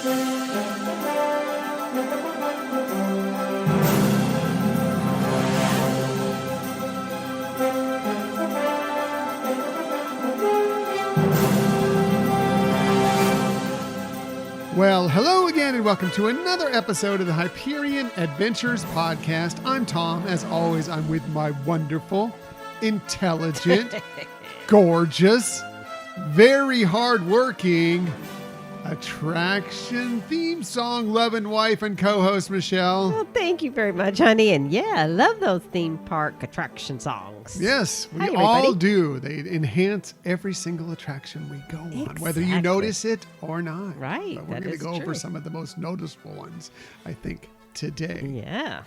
Well, hello again and welcome to another episode of the Hyperion Adventures Podcast. I'm Tom. As always, I'm with my wonderful, intelligent, gorgeous, very hardworking attraction theme song loving wife and co-host Michelle. Well, thank you very much, honey. And yeah, I love those theme park attraction songs. Yes, we Hi, all do. They enhance every single attraction we go on, whether you notice it or not. Right. But we're going to go over some of the most noticeable ones, I think, today. Yeah.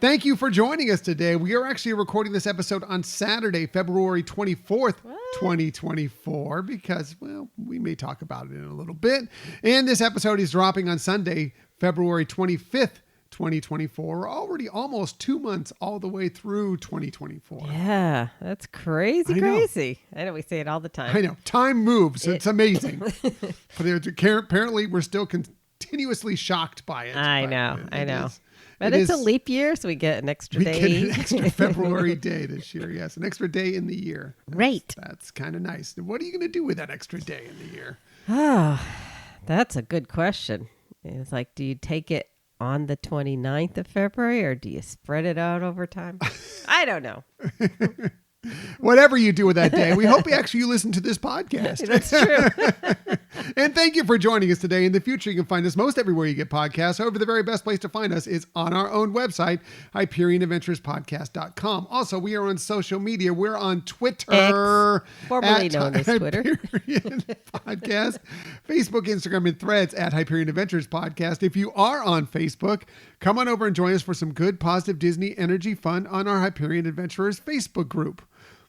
Thank you for joining us today. We are actually recording this episode on Saturday, February 24th, 2024, because, well, we may talk about it in a little bit. And this episode is dropping on Sunday, February 25th, 2024. We're already almost 2 months all the way through 2024. Yeah, that's crazy. I know we say it all the time. I know. Time moves. It's amazing. But apparently we're still continuously shocked by it. I know. But it's a leap year, so we get an extra day. We get an extra February day this year, yes. An extra day in the year. Right. That's kind of nice. What are you going to do with that extra day in the year? Oh, that's a good question. It's like, do you take it on the 29th of February or do you spread it out over time? I don't know. Whatever you do with that day, we hope you listen to this podcast. That's true. And thank you for joining us today. In the future, you can find us most everywhere you get podcasts. However, the very best place to find us is on our own website, HyperionAdventuresPodcast.com. Also, we are on social media. We're on Twitter. Formerly known as Twitter. Hyperion Podcast. Facebook, Instagram, and Threads at Hyperion Adventures Podcast. If you are on Facebook, come on over and join us for some good, positive Disney energy fun on our Hyperion Adventurers Facebook group.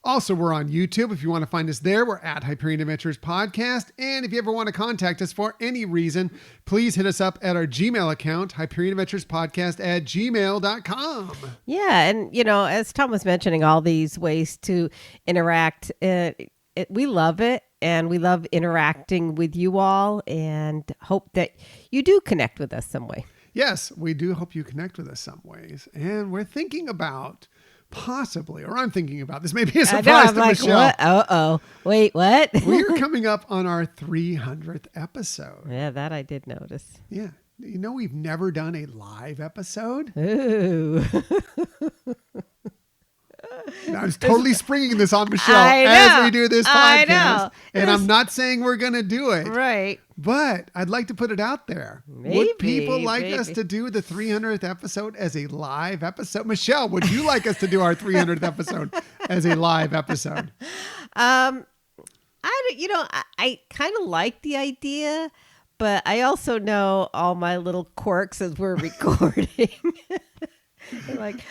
Also, we're on YouTube. If you want to find us there, we're at Hyperion Adventures Podcast. And if you ever want to contact us for any reason, please hit us up at our Gmail account, HyperionAdventuresPodcast@gmail.com. Yeah. And, as Tom was mentioning, all these ways to interact, we love it. And we love interacting with you all and hope that you do connect with us some way. Yes, we do hope you connect with us some ways. And we're thinking about I'm thinking about this. Maybe a surprise to Michelle. What? Uh-oh. Wait, what? We're coming up on our 300th episode. Yeah, that I did notice. Yeah. We've never done a live episode. Ooh. I was totally springing this on Michelle as we do this podcast. I know. And I'm not saying we're going to do it. Right. But I'd like to put it out there. Would people like us to do the 300th episode as a live episode? Michelle, would you like us to do our 300th episode as a live episode? I kind of like the idea, but I also know all my little quirks as we're recording. Like,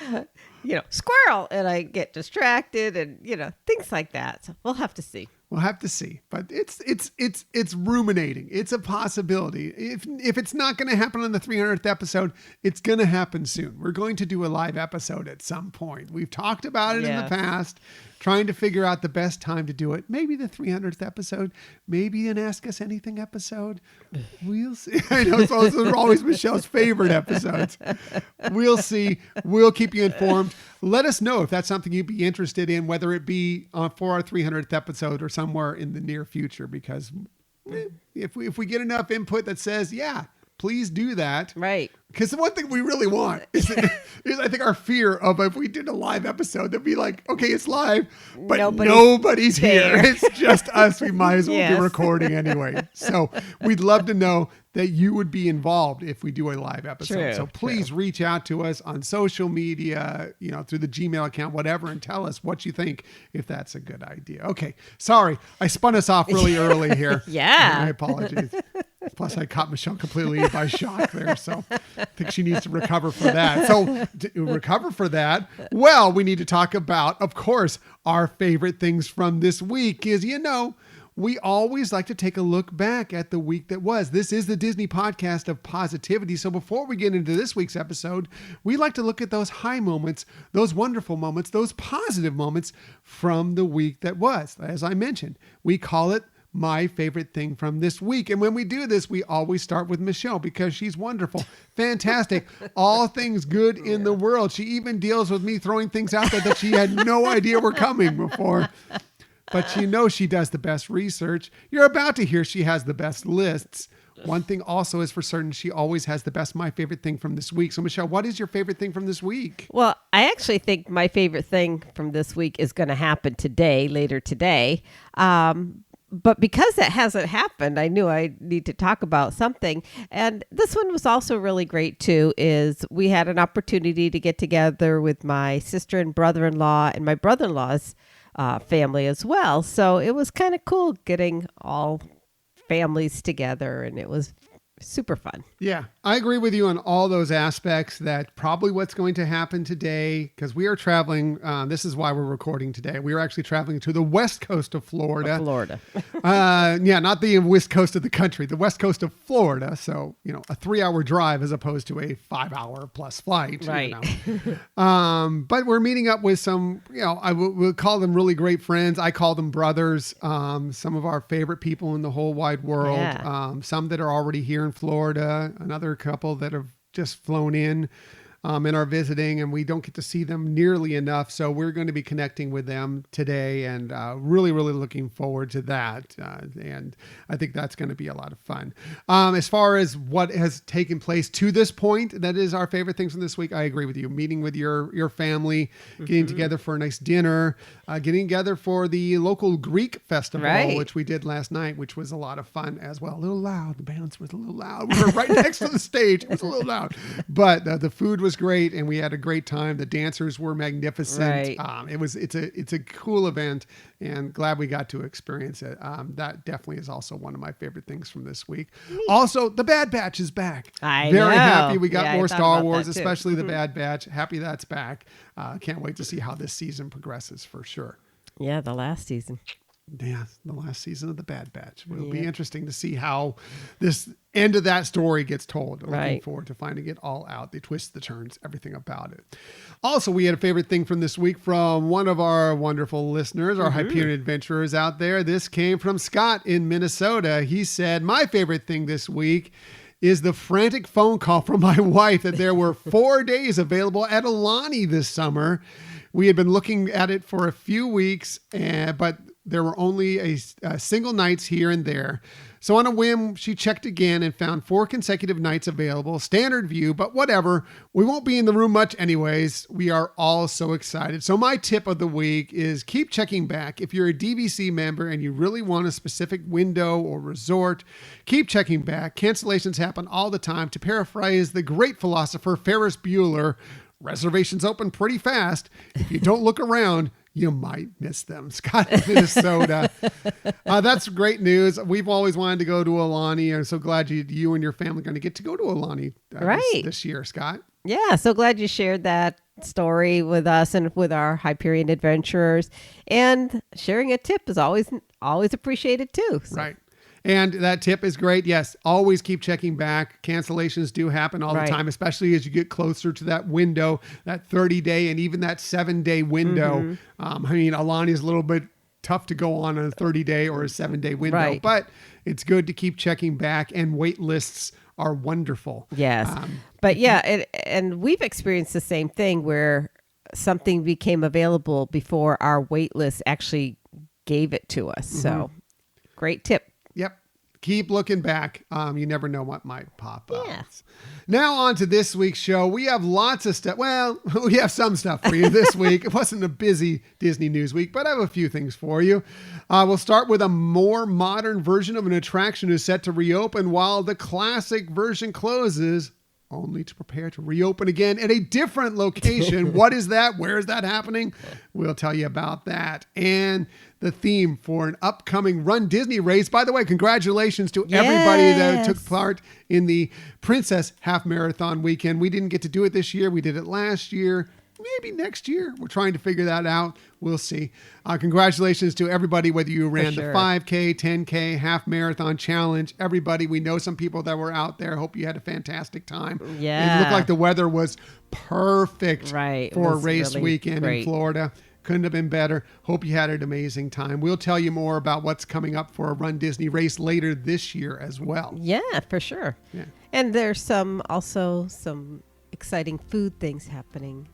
squirrel, and I get distracted and, things like that. So we'll have to see. We'll have to see, but it's ruminating. It's a possibility. If it's not going to happen on the 300th episode, it's going to happen soon. We're going to do a live episode at some point. We've talked about it in the past, trying to figure out the best time to do it. Maybe the 300th episode, maybe an Ask Us Anything episode. We'll see. I know those are always Michelle's favorite episodes. We'll see. We'll keep you informed. Let us know if that's something you'd be interested in, whether it be for our 300th episode or somewhere in the near future, because if we get enough input that says, yeah, please do that. Right. Because the one thing we really want is I think our fear of if we did a live episode, they'd be like, okay, it's live, but nobody's here. It's just us. We might as well be recording anyway. So we'd love to know that you would be involved if we do a live episode. So please reach out to us on social media, through the Gmail account, whatever, and tell us what you think, if that's a good idea. Okay. Sorry. I spun us off really early here. Yeah. My apologies. Plus, I caught Michelle completely by shock there. So I think she needs to recover for that. So to recover for that, well, we need to talk about, of course, our favorite things from this week is, we always like to take a look back at the week that was. This is the Disney podcast of positivity. So before we get into this week's episode, we like to look at those high moments, those wonderful moments, those positive moments from the week that was. As I mentioned, we call it my favorite thing from this week. And when we do this, we always start with Michelle because she's wonderful, fantastic, all things good in the world. She even deals with me throwing things out there that she had no idea were coming before. But she knows she does the best research. You're about to hear she has the best lists. One thing also is for certain, she always has the best my favorite thing from this week. So, Michelle, what is your favorite thing from this week? Well, I actually think my favorite thing from this week is going to happen today, later today. But because it hasn't happened, I knew I need to talk about something. And this one was also really great, too, is we had an opportunity to get together with my sister and brother-in-law and my brother-in-law's family as well. So it was kind of cool getting all families together, and it was super fun. Yeah, I agree with you on all those aspects. That probably what's going to happen today, because we are traveling. This is why we're recording today. We are actually traveling to the west coast of Florida. Yeah, not the west coast of the country, the west coast of Florida. So, a 3-hour drive as opposed to a 5-hour plus flight. Right. But we're meeting up with some, we'll call them really great friends. I call them brothers. Some of our favorite people in the whole wide world. Yeah. Some that are already here in Florida, another couple that have just flown in and are visiting, and we don't get to see them nearly enough. So we're going to be connecting with them today, and really, really looking forward to that. And I think that's going to be a lot of fun. As far as what has taken place to this point, that is our favorite things from this week. I agree with you. Meeting with your family, getting together for a nice dinner, getting together for the local Greek festival, which we did last night, which was a lot of fun as well. A little loud. The bands was a little loud. We were right next to the stage. It was a little loud, but the food was great, and we had a great time. The dancers were magnificent. It's a cool event, and glad we got to experience it. That definitely is also one of my favorite things from this week. Also, the Bad Batch is back. Very happy we got more Star Wars, especially the Bad Batch. Happy that's back. Can't wait to see how this season progresses for sure. Yeah, the last season. Yeah, the last season of the Bad Batch. It'll be interesting to see how this end of that story gets told. Looking forward to finding it all out. The twists, the turns, everything about it. Also, we had a favorite thing from this week from one of our wonderful listeners, our Hyperion adventurers out there. This came from Scott in Minnesota. He said, my favorite thing this week is the frantic phone call from my wife that there were 4 days available at Alani this summer. We had been looking at it for a few weeks, but there were only a single nights here and there. So on a whim, she checked again and found 4 consecutive nights available, standard view, but whatever. We won't be in the room much anyways. We are all so excited. So my tip of the week is keep checking back. If you're a DVC member and you really want a specific window or resort, keep checking back. Cancellations happen all the time. To paraphrase the great philosopher Ferris Bueller, reservations open pretty fast. If you don't look around, you might miss them. Scott in Minnesota. That's great news. We've always wanted to go to Alani. I'm so glad you and your family are going to get to go to Alani this year, Scott. Yeah, so glad you shared that story with us and with our Hyperion adventurers. And sharing a tip is always appreciated too. So. Right. And that tip is great. Yes, always keep checking back. Cancellations do happen all the time, especially as you get closer to that window, that 30-day and even that 7-day window. Alani is a little bit tough to go on a 30-day or a 7-day window, but it's good to keep checking back, and wait lists are wonderful. Yes. And we've experienced the same thing where something became available before our wait list actually gave it to us. So great tip. Yep. Keep looking back. You never know what might pop up. Yes. Now on to this week's show. We have lots of stuff. Well, we have some stuff for you this week. It wasn't a busy Disney news week, but I have a few things for you. We'll start with a more modern version of an attraction is set to reopen while the classic version closes, only to prepare to reopen again at a different location. What is that? Where is that happening? We'll tell you about that. And the theme for an upcoming Run Disney race. By the way, congratulations to everybody that took part in the Princess Half Marathon weekend. We didn't get to do it this year. We did it last year. Maybe next year. We're trying to figure that out. We'll see. Congratulations to everybody, whether you ran the 5K, 10K, half marathon challenge. Everybody, we know some people that were out there. Hope you had a fantastic time. Yeah. It looked like the weather was perfect for a race weekend in Florida. Couldn't have been better. Hope you had an amazing time. We'll tell you more about what's coming up for a Run Disney race later this year as well. Yeah, for sure. Yeah. And there's also some exciting food things happening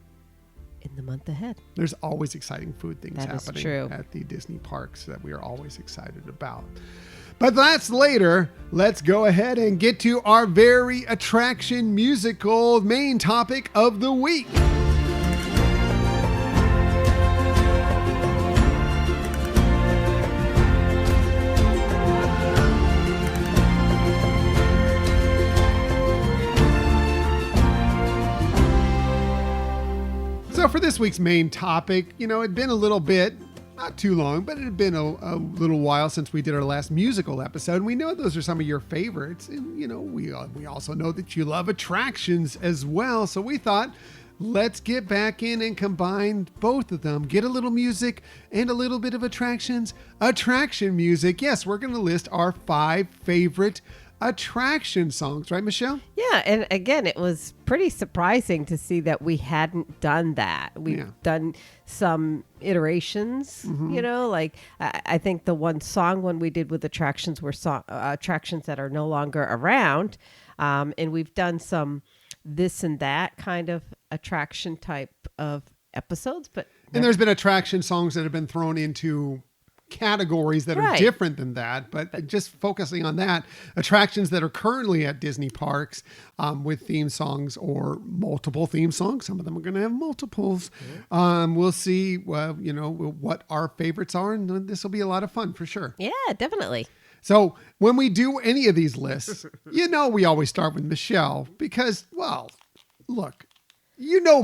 in the month ahead. There's always exciting food things That is happening true. at the Disney parks that we are always excited about. But that's later. Let's go ahead and get to our very attraction musical main topic of the week. So for this week's main topic, it'd been a little bit, not too long, but it had been a little while since we did our last musical episode. And we know those are some of your favorites. And, we also know that you love attractions as well. So we thought, let's get back in and combine both of them. Get a little music and a little bit of attractions. Attraction music. Yes, we're going to list our 5 favorite attraction songs, right, Michelle? Yeah, and again, it was pretty surprising to see that we hadn't done that. We've done some iterations, like I think the one song when we did with attractions were attractions that are no longer around. And we've done some this and that kind of attraction type of episodes. And there's been attraction songs that have been thrown into categories that are different than that, but just focusing on that, attractions that are currently at Disney parks with theme songs or multiple theme songs. Some of them are going to have multiples. We'll see, what our favorites are, and this will be a lot of fun for sure. Yeah, definitely. So when we do any of these lists, we always start with Michelle because, well, look,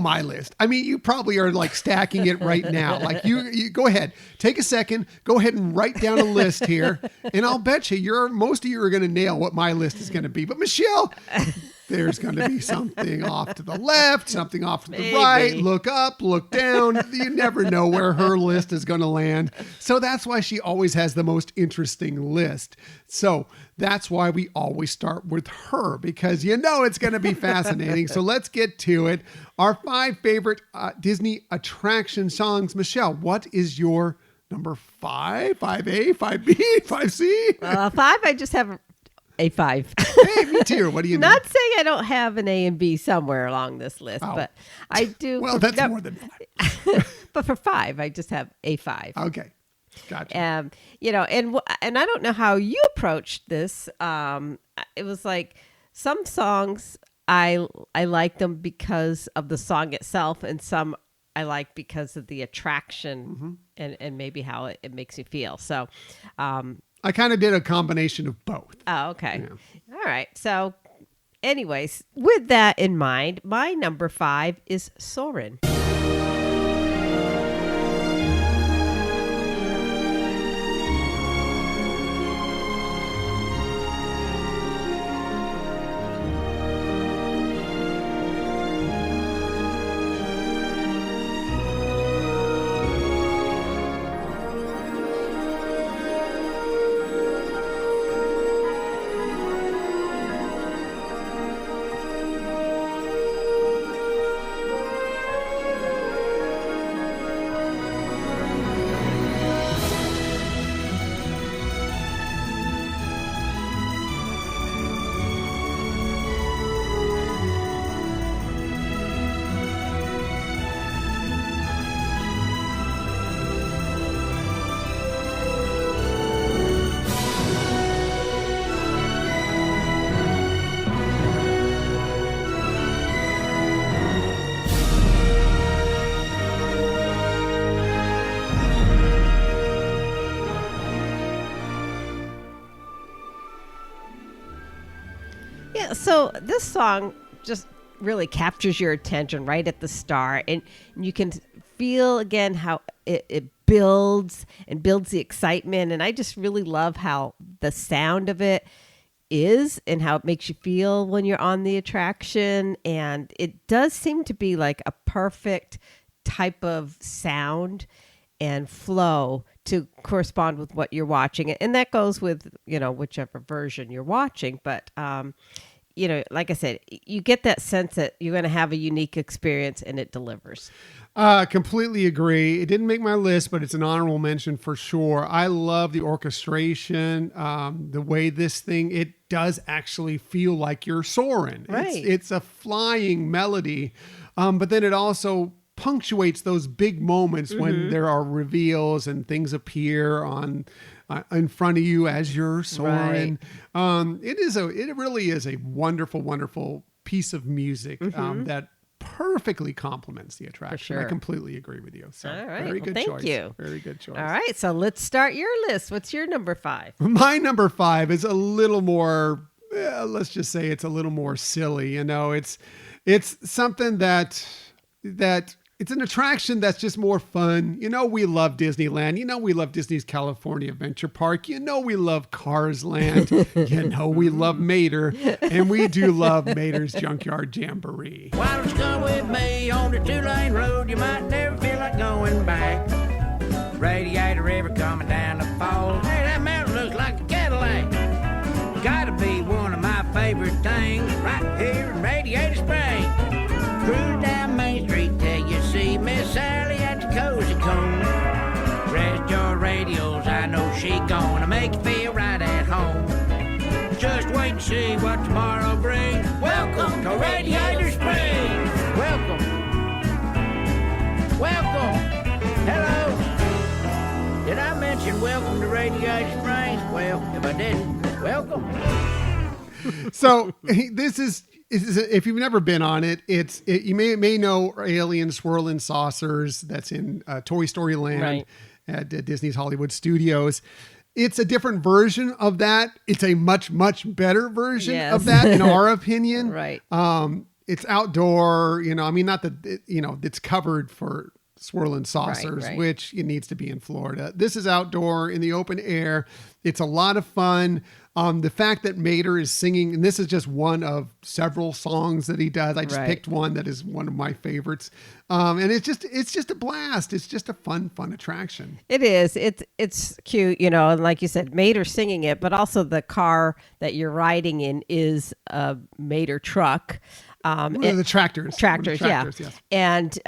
my list. I mean, you probably are like stacking it right now. Like you go ahead, take a second, go ahead and write down a list here. And I'll bet you most of you are going to nail what my list is going to be. But Michelle, there's going to be something off to the left, something off to the right. Look up, look down. You never know where her list is going to land. So that's why she always has the most interesting list. So that's why we always start with her, because it's going to be fascinating. So let's get to it. Our 5 favorite Disney attraction songs. Michelle, what is your number 5? 5A, 5B, 5C? 5, I just have a 5. Hey, me too. What do you know? Not saying I don't have an A and B somewhere along this list, but I do. Well, that's more than 5. But for 5, I just have a 5. Okay. Gotcha. And I don't know how you approached this. It was like some songs I like them because of the song itself, and some I like because of the attraction and maybe how it makes you feel. So, I kind of did a combination of both. Oh, okay. Yeah. All right. So, anyways, with that in mind, my number 5 is Soarin'. Yeah, so this song just really captures your attention right at the start, and you can feel again how it builds and builds the excitement. And I just really love how the sound of it is and how it makes you feel when you're on the attraction. And it does seem to be like a perfect type of sound and flow to correspond with what you're watching. And that goes with, whichever version you're watching. But, like I said, you get that sense that you're going to have a unique experience and it delivers. Completely agree. It didn't make my list, but it's an honorable mention for sure. I love the orchestration, the way this thing, it does actually feel like you're soaring. Right. It's a flying melody, but then it also punctuates those big moments when there are reveals and things appear on in front of you as you're soaring. It really is a wonderful, wonderful piece of music that perfectly complements the attraction. sure. I completely agree with you. So All right. very Well, good thank choice. you. Very good choice. All right, so let's start your list. What's your number 5? My number 5 is a little more, let's just say it's a little more silly. It's something that it's an attraction that's just more fun. We love Disneyland. We love Disney's California Adventure Park. We love Cars Land. We love Mater. And we do love Mater's Junkyard Jamboree. Why don't you come with me on the 2-lane road? You might never feel like going back. Radiator River coming down the falls. Hey, that mountain looks like a Cadillac. Gotta be one of my favorite things right here in Radiator Springs. Cruise down Main Street till you see Miss Sally at the Cozy Cone. Rest your radios, I know she gonna make you feel right at home. Just wait and see what tomorrow brings. Welcome to Radiator Springs. Welcome. Hello. Did I mention welcome to Radiator Springs? Well, if I didn't, welcome. So this is if you've never been on it, you may know Alien Swirling Saucers that's in Toy Story Land Right. at Disney's Hollywood Studios. It's a different version of that. It's a much, much better version Yes. of that, in our opinion. Right. It's outdoor, not that, it's covered for Swirling Saucers, right. which it needs to be in Florida. This is outdoor in the open air. It's a lot of fun. The fact that Mater is singing, and this is just one of several songs that he does. I just Right. picked one that is one of my favorites. And it's just a blast. It's just a fun attraction. It is. It's cute, and like you said, Mater singing it, but also the car that you're riding in is a Mater truck. The tractors. Tractors, yeah. Yes. And,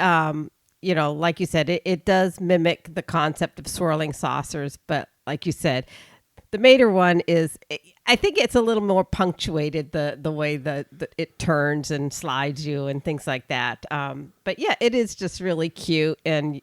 like you said, it does mimic the concept of swirling saucers, but like you said, the Mater one is, I think it's a little more punctuated, the way that it turns and slides you and things like that. But yeah, it is just really cute and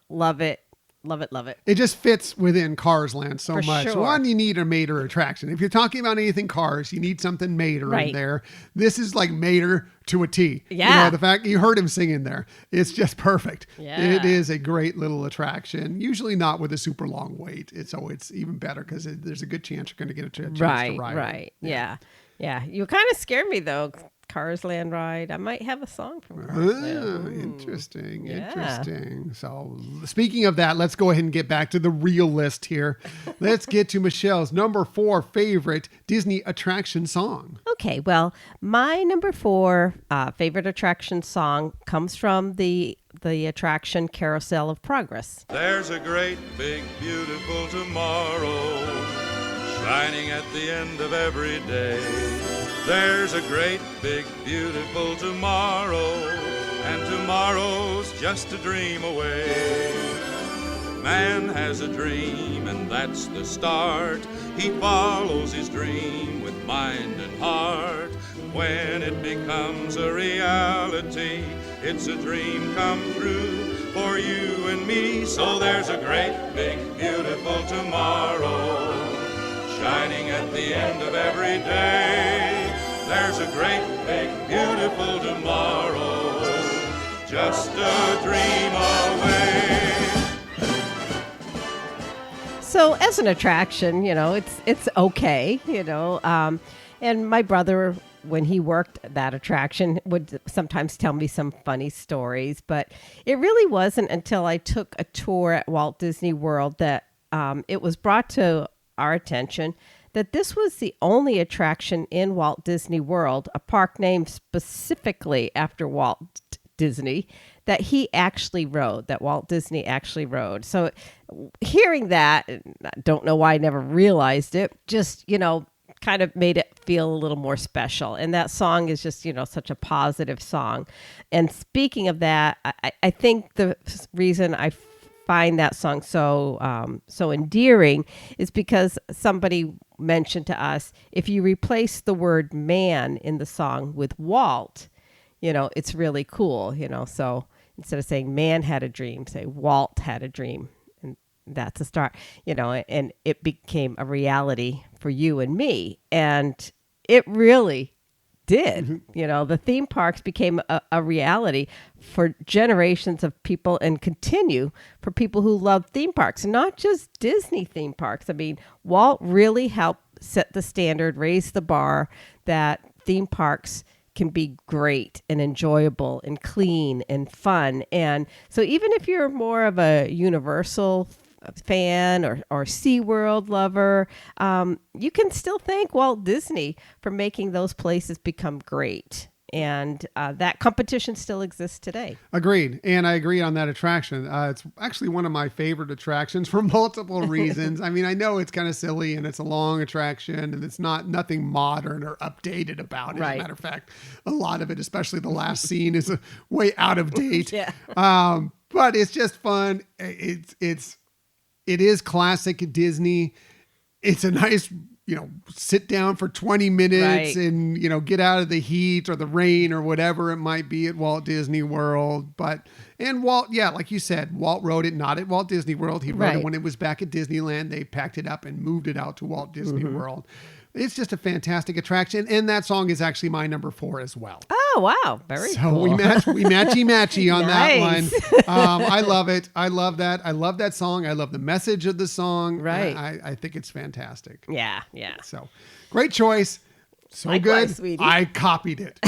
love it. Love it. It just fits within Cars Land so For much. sure. One, you need a Mater attraction. If you're talking about anything Cars, you need something Mater Right. in there. This is like Mater to a T. Yeah. The fact you heard him singing there, it's just perfect. Yeah. It is a great little attraction. Usually not with a super long wait. It's even better because there's a good chance you're going to get a chance to ride it. Right. Yeah. You kind of scared me though. Cars Land ride. I might have a song from Cars Land. Interesting. Yeah. Interesting. So speaking of that, let's go ahead and get back to the real list here. Let's get to Michelle's number 4 favorite Disney attraction song. Okay, well, my number 4 favorite attraction song comes from the attraction Carousel of Progress. There's a great, big, beautiful tomorrow shining at the end of every day. There's a great, big, beautiful tomorrow, and tomorrow's just a dream away. Man has a dream, and that's the start. He follows his dream with mind and heart. When it becomes a reality, it's a dream come true for you and me. So there's a great, big, beautiful tomorrow shining at the end of every day. There's a great, big, beautiful tomorrow, just a dream away. So as an attraction, it's okay, and my brother, when he worked that attraction, would sometimes tell me some funny stories, but it really wasn't until I took a tour at Walt Disney World that it was brought to our attention that this was the only attraction in Walt Disney World, a park named specifically after Walt Disney, that he actually rode, that Walt Disney actually rode. So hearing that, I don't know why I never realized it, just, kind kind of made it feel a little more special. And that song is just, such a positive song. And speaking of that, I think the reason I find that song so endearing is because somebody mentioned to us, if you replace the word man in the song with Walt, it's really cool, so instead of saying man had a dream, say Walt had a dream. And that's a start, and it became a reality for you and me. And it really did. The theme parks became a reality for generations of people and continue for people who love theme parks, and not just Disney theme parks. I mean, Walt really helped set the standard, raise the bar that theme parks can be great and enjoyable and clean and fun. And so even if you're more of a Universal fan or SeaWorld lover, you can still thank Walt Disney for making those places become great. And that competition still exists today. Agreed. And I agree on that attraction. It's actually one of my favorite attractions for multiple reasons. I mean, I know it's kind of silly and it's a long attraction and it's nothing modern or updated about it. Right. As a matter of fact, a lot of it, especially the last scene, is way out of date. Yeah. But it's just fun. It is classic Disney. It's a nice, sit down for 20 minutes Right. and, get out of the heat or the rain or whatever it might be at Walt Disney World. And Walt, yeah, like you said, Walt wrote it not at Walt Disney World. He wrote Right. it when it was back at Disneyland. They packed it up and moved it out to Walt Disney World. It's just a fantastic attraction. And that song is actually my number 4 as well. Oh, wow. Very So cool. we matchy on that Nice. one. I love it. I love that. I love that song. I love the message of the song. Right. I think it's fantastic. Yeah. So great choice. So Likewise, good. sweetie. I copied it.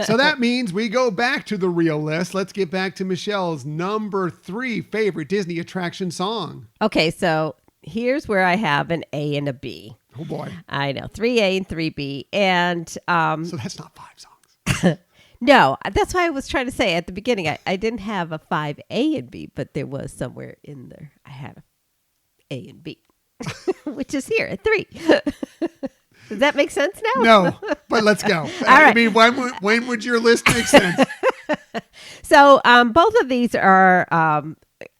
So that means we go back to the real list. Let's get back to Michelle's number 3 favorite Disney attraction song. Okay, so here's where I have an A and a B. Oh boy. I know, 3A and 3B. And So that's not 5 songs. no, that's why I was trying to say at the beginning, I didn't have a 5A and B, but there was somewhere in there I had A and B, which is here at 3. Does that make sense now? No, but let's go. All I right. mean, when would your list make sense? So both of these are,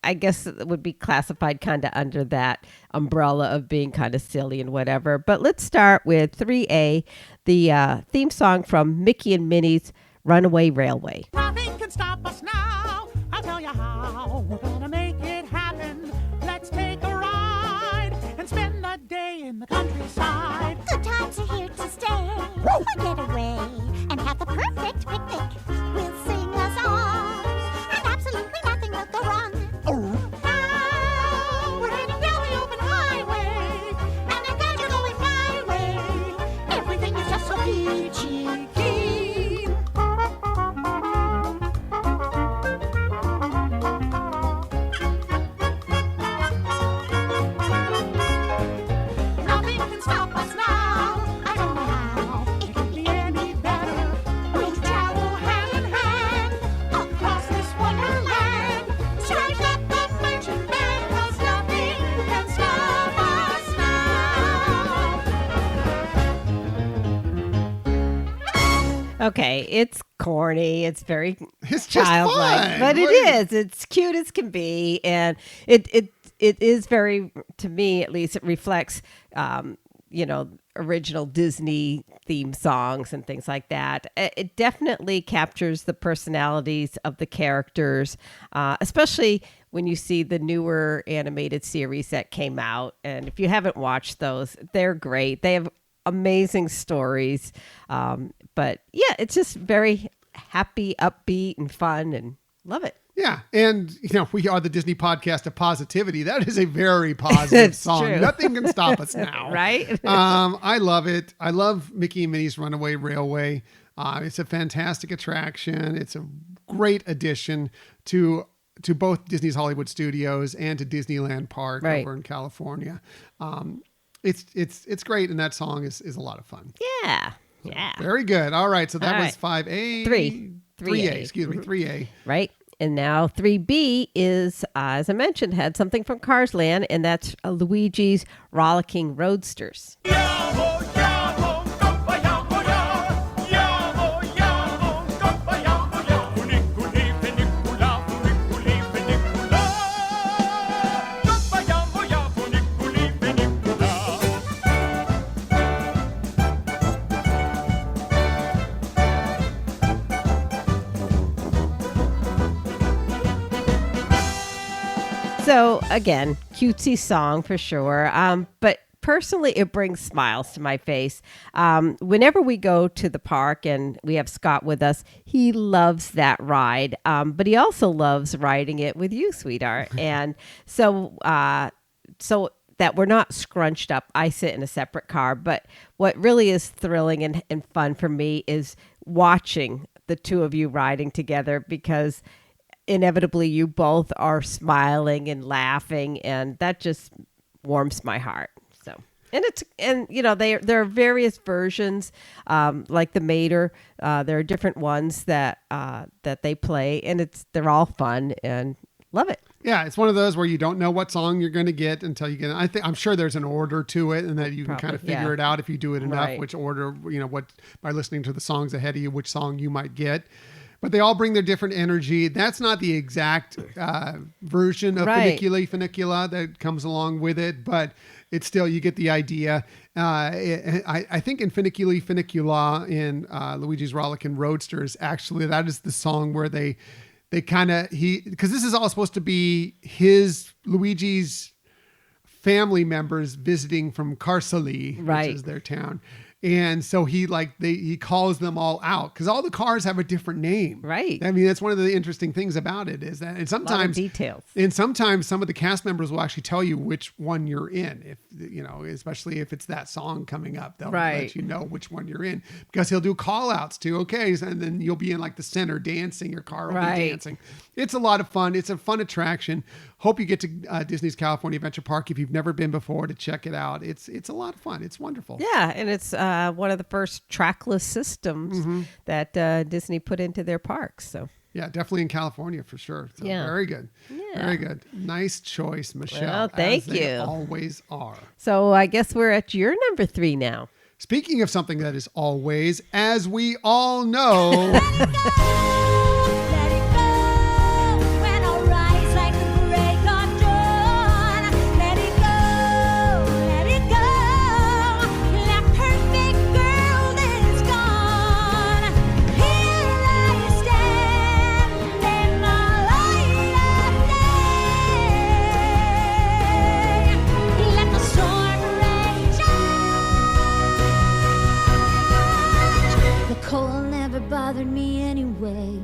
I guess, would be classified kind of under that umbrella of being kind of silly and whatever. But let's start with 3A, the theme song from Mickey and Minnie's Runaway Railway. Nothing can stop us now. I'll tell you how. We're gonna make it happen. Let's take a ride and spend the day in the countryside. Good times are here to stay. We'll get away and have the perfect picnic. We'll sing a song, and absolutely nothing will go wrong. Now we're heading down the open highway, and I'm glad you're going my way. Everything is just so peachy keen. Nothing can stop us now. I don't know how it could be any better. We'll travel hand in hand across this wonderland. Strike up the marching band, 'cause nothing can stop us now. Okay, it's corny. It's very It's just childlike, fun. but it What is. It's cute as can be, and it is very, to me at least, it reflects, original Disney theme songs and things like that. It definitely captures the personalities of the characters, especially when you see the newer animated series that came out. And if you haven't watched those, they're great. They have amazing stories. But yeah, it's just very happy, upbeat, and fun, and love it. Yeah. And, we are the Disney podcast of positivity. That is a very positive It's song. true. Nothing can stop us now. Right? I love it. I love Mickey and Minnie's Runaway Railway. It's a fantastic attraction. It's a great addition to both Disney's Hollywood Studios and to Disneyland Park Right. over in California. It's great. And that song is a lot of fun. Yeah. Yeah. Very good. All right. So that All was 5A. 3A. 3A. Excuse me. 3A. Right. And now 3B is, as I mentioned, had something from Cars Land, and that's Luigi's Rollicking Roadsters. Yeah, So again, cutesy song for sure. But personally, it brings smiles to my face. Whenever we go to the park and we have Scott with us, he loves that ride. But he also loves riding it with you, sweetheart. And so that we're not scrunched up. I sit in a separate car. But what really is thrilling and fun for me is watching the two of you riding together, because inevitably you both are smiling and laughing, and that just warms my heart. So, and there are various versions, like the Mater. There are different ones that they play, and they're all fun and love it. Yeah, it's one of those where you don't know what song you're going to get until you get. I'm sure there's an order to it, and that you can kind of figure it out if you do it enough. Right. Which order, by listening to the songs ahead of you, which song you might get. But they all bring their different energy. That's not the exact version of Funicula that comes along with it, but it's still, you get the idea. I think in Funicula in Luigi's Rollickin' Roadsters, actually, that is the song where they kind of, because this is all supposed to be Luigi's family members visiting from Carsoli, which is their town. And so he calls them all out, because all the cars have a different name. Right. I mean, that's one of the interesting things about it, is that, and sometimes details. And sometimes some of the cast members will actually tell you which one you're in, if especially if it's that song coming up, they'll let you know which one you're in, because he'll do call outs too. Okay. And then you'll be in like the center dancing, your car will be dancing. It's a lot of fun. It's a fun attraction. Hope you get to Disney's California Adventure Park if you've never been before, to check it out. It's a lot of fun. It's wonderful. Yeah, and it's one of the first trackless systems that Disney put into their parks. So yeah, definitely in California for sure. So very good. Yeah. Very good. Nice choice, Michelle. Well, thank you. They always are. So I guess we're at your number 3 now. Speaking of something that is always, as we all know. Bothered me anyway.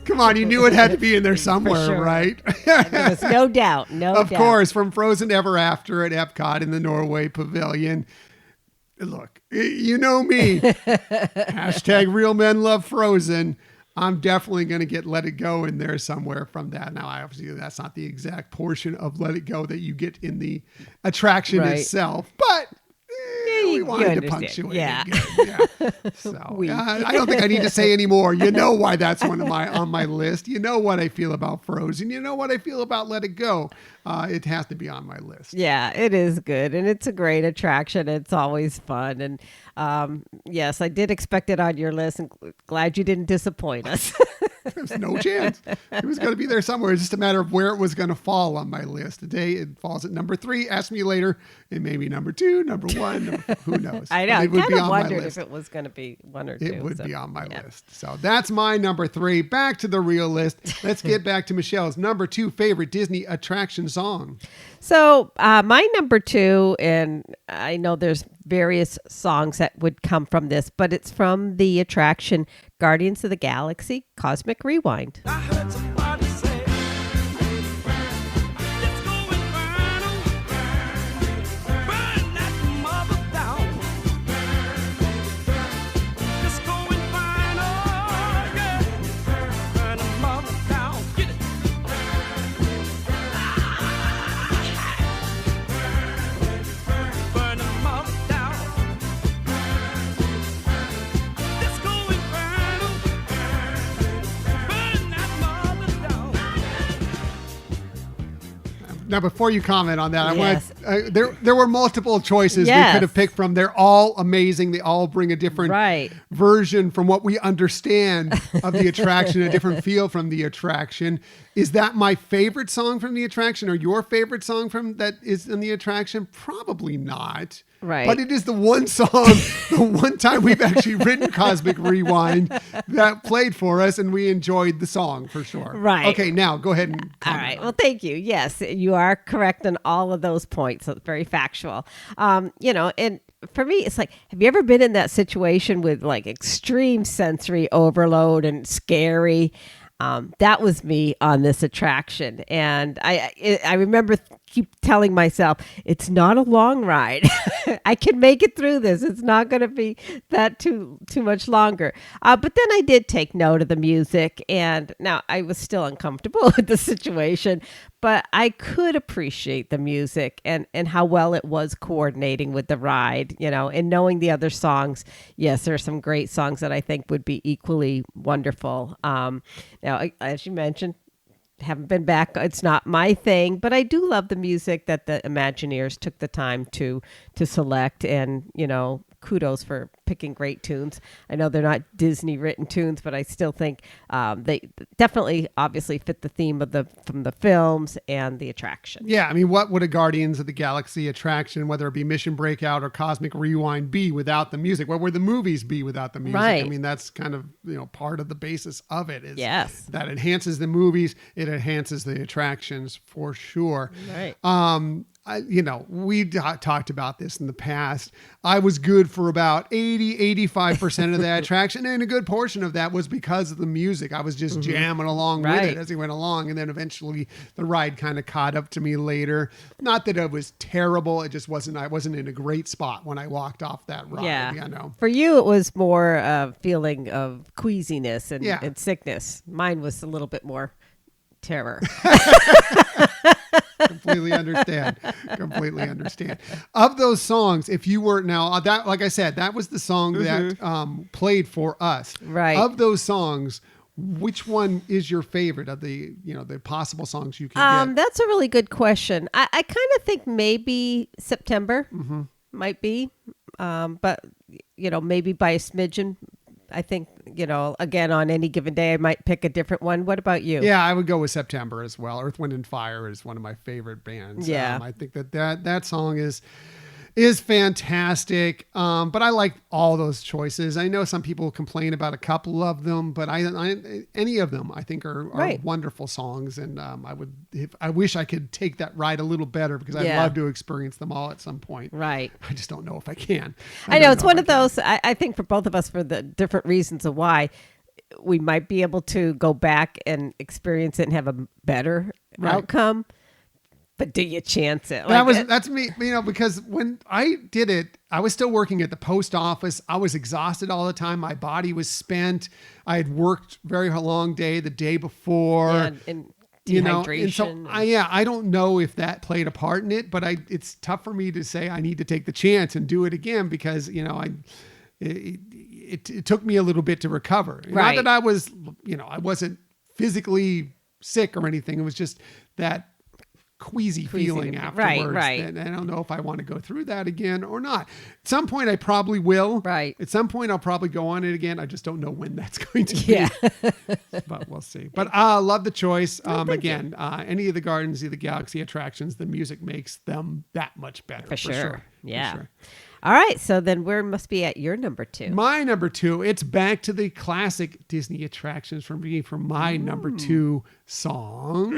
Come on, you knew it had to be in there somewhere, sure. right? There was no doubt. Of course, from Frozen Ever After at Epcot in the Norway Pavilion. Look, you know me. Hashtag Real Men Love Frozen. I'm definitely going to get Let It Go in there somewhere from that. Now, obviously, that's not the exact portion of Let It Go that you get in the attraction itself, but we wanted to punctuate it. Yeah. So I don't think I need to say any more. You know why that's on my list. You know what I feel about Frozen. You know what I feel about Let It Go. It has to be on my list. Yeah, it is good, and it's a great attraction. It's always fun, and yes, I did expect it on your list, and glad you didn't disappoint us. There's no chance. It was going to be there somewhere. It's just a matter of where it was going to fall on my list. Today it falls at number 3. Ask me later. It may be number 2, number 1. Who knows? I know. It would kind be of on my wondered list. if it was going to be 1 or 2. It would be on my list. So that's my number 3. Back to the real list. Let's get back to Michelle's number 2 favorite Disney attraction song. So my number 2, and I know there's various songs that would come from this, but it's from the attraction Guardians of the Galaxy Cosmic Rewind. I heard somebody say, let's go and burn that mother down. Let's go and burn the mother down. Get it. Burn the mother down. Let's go and burn that mother down. Now, before you comment on that, Yes. I want there were multiple choices we Yes. could have picked from. They're all amazing. They all bring a different version from what we understand of the attraction, a different feel from the attraction. Is that my favorite song from the attraction, or your favorite song from that is in the attraction? Probably not. Right. But it is the one song, the one time we've actually written Cosmic Rewind that played for us, and we enjoyed the song for sure. Right. Okay, now go ahead and All comment right. on Well, it. thank you. Yes, you are correct on all of those points. So it's very factual. And for me, it's like, have you ever been in that situation with like extreme sensory overload and scary? That was me on this attraction, and I remember keep telling myself it's not a long ride. I can make it through this. It's not going to be that too much longer. But then I did take note of the music, and now I was still uncomfortable with the situation, but I could appreciate the music and how well it was coordinating with the ride, and knowing the other songs. Yes, there are some great songs that I think would be equally wonderful. Now, as you mentioned, haven't been back. It's not my thing, but I do love the music that the Imagineers took the time to select, and kudos for picking great tunes. I know they're not Disney written tunes, but I still think they definitely obviously fit the theme from the films and the attraction. Yeah, I mean, what would a Guardians of the Galaxy attraction, whether it be Mission Breakout or Cosmic Rewind, be without the music? What would the movies be without the music? Right. I mean, that's kind of part of the basis of it. Is Yes. that enhances the movies, it enhances the attractions for sure. Right. We talked about this in the past. I was good for about 85% of that attraction. And a good portion of that was because of the music. I was just jamming along with Right. it as he went along. And then eventually the ride kind of caught up to me later. Not that it was terrible. It just I wasn't in a great spot when I walked off that ride. Yeah. For you, it was more a feeling of queasiness and sickness. Mine was a little bit more terror. Completely understand. Of those songs, if you were now that, like I said, that was the song that played for us. Right. Of those songs, which one is your favorite of the the possible songs you can get? That's a really good question. I kind of think maybe September might be, but maybe by a smidgen. I think, again, on any given day, I might pick a different one. What about you? Yeah, I would go with September as well. Earth, Wind, and Fire is one of my favorite bands. Yeah. I think that song is fantastic. But I like all those choices. I know some people complain about a couple of them, but any of them I think are Right. wonderful songs. And I wish I could take that ride a little better because I'd Yeah. love to experience them all at some point. Right. I just don't know if I can. I know don't it's if one I of can. those, I think for both of us, for the different reasons of why we might be able to go back and experience it and have a better Right. outcome. But do you chance it? That's me, because when I did it, I was still working at the post office. I was exhausted all the time. My body was spent. I had worked very long day the day before. and dehydration. And so dehydration. I don't know if that played a part in it, but it's tough for me to say I need to take the chance and do it again because, it took me a little bit to recover. Right. Not that I was, I wasn't physically sick or anything. It was just that queasy feeling afterwards. Right. And I don't know if I want to go through that again or not. At some point I probably will. Right. At some point I'll probably go on it again. I just don't know when that's going to be. Yeah. But we'll see. But I love the choice. thank Again, any of the Guardians of the Galaxy attractions, the music makes them that much better. For sure. Yeah. For sure. All right. So then we must be at your number 2. My number 2, it's back to the classic Disney attractions for me for my number 2 song.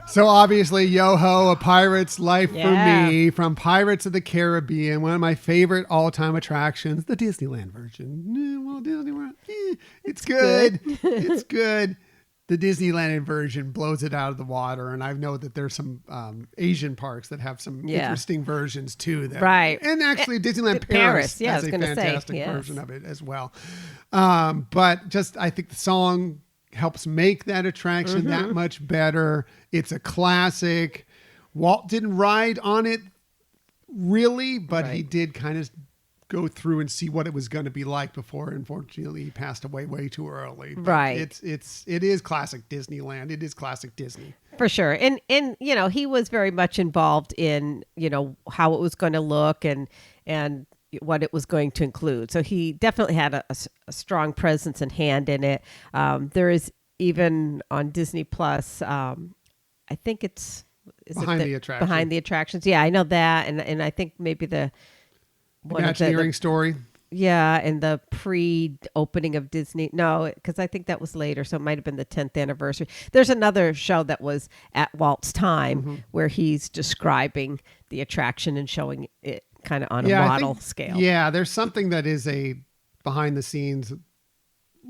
So obviously, Yo-Ho, A Pirate's Life Yeah. for me, from Pirates of the Caribbean, one of my favorite all-time attractions, the Disneyland version. Walt Disney World, it's good. It's good. The Disneyland version blows it out of the water, and I know that there's some Asian parks that have some interesting versions too. That, Right. and actually, Disneyland Paris, Paris yeah, I has was a gonna say, fantastic yes. version of it as well. But just, I think the song helps make that attraction that much better. It's a classic. Walt didn't ride on it really, but he did kind of go through and see what it was going to be like before. Unfortunately, he passed away way too early. But Right. it is classic Disneyland. It is classic Disney. For sure. And you know, he was very much involved in, you know, how it was going to look and what it was going to include. So he definitely had a strong presence and hand in it. There is even on Disney Plus, I think is Behind the Attraction. Behind the Attractions. Yeah, I know that. And I think maybe the one of Imagineering story. Yeah, and the pre-opening of Disney. No, because I think that was later, so it might have been the 10th anniversary. There's another show that was at Walt's time where he's describing the attraction and showing it kind of on a I model think- scale. Yeah, there's something that is a behind the scenes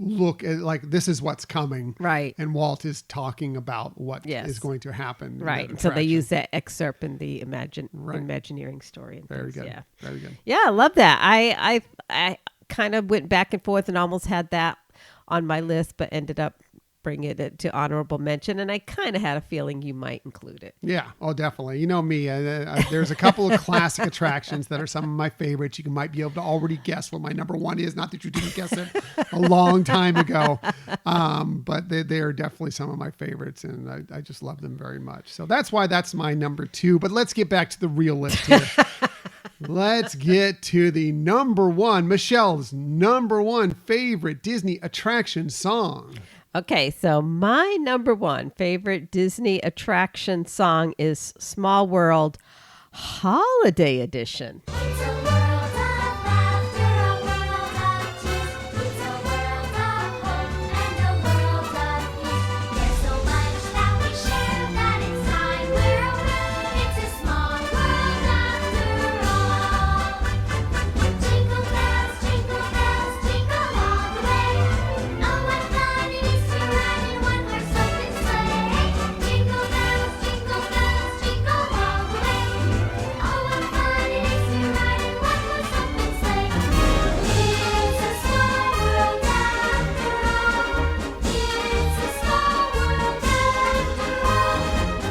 look at, like, this is what's coming. Right. And Walt is talking about what is Yes. going to happen. in Right. that So they attraction. use that excerpt in the Right. Imagineering story. And Very things. good. Yeah. Very good. Yeah, I love that. I kind of went back and forth and almost had that on my list, but ended up bringing it to honorable mention. And I kind of had a feeling you might include it. Yeah. Oh, definitely. You know me. There's a couple of classic attractions that are some of my favorites. You might be able to already guess what my number one is. Not that you didn't guess it a long time ago, but they are definitely some of my favorites, and I just love them very much. So that's why that's my number two. But let's get back to the real list here. Let's get to the number one, Michelle's number one favorite Disney attraction song. Okay, so my number one favorite Disney attraction song is Small World Holiday Edition. It's a world of laughter, a world of tears. It's a world of hope and a world of peace. There's so much that we share that it's time we're aware. It's a small world after all. Jingle bells, jingle all the way. Oh, what fun it is to ride in one horse open sleigh. Jingle bells, jingle all the way. Oh, what fun it is to ride in one horse open sleigh. It's a small world after all. It's a small world after all.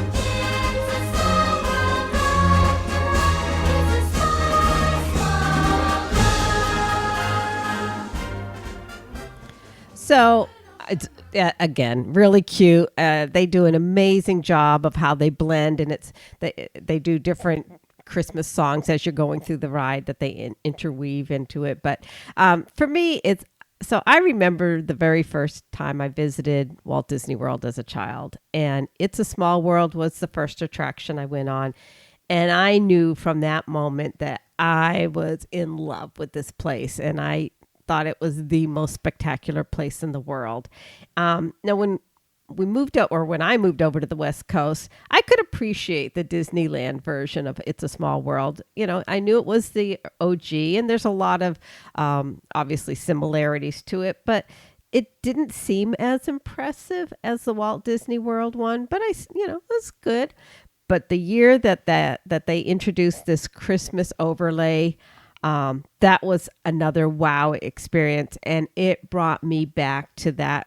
It's a small world after all. It's a small world. So it's again really cute. They do an amazing job of how they blend, and they do different Christmas songs as you're going through the ride that they interweave into it. But for me, so I remember the very first time I visited Walt Disney World as a child, and It's a Small World was the first attraction I went on. And I knew from that moment that I was in love with this place, and I thought it was the most spectacular place in the world. Now, when I moved over to the West Coast, I could appreciate the Disneyland version of It's a Small World. You know, I knew it was the OG, and there's a lot of obviously similarities to it, but it didn't seem as impressive as the Walt Disney World one. But it was good. But the year that they introduced this Christmas overlay, that was another wow experience, and it brought me back to that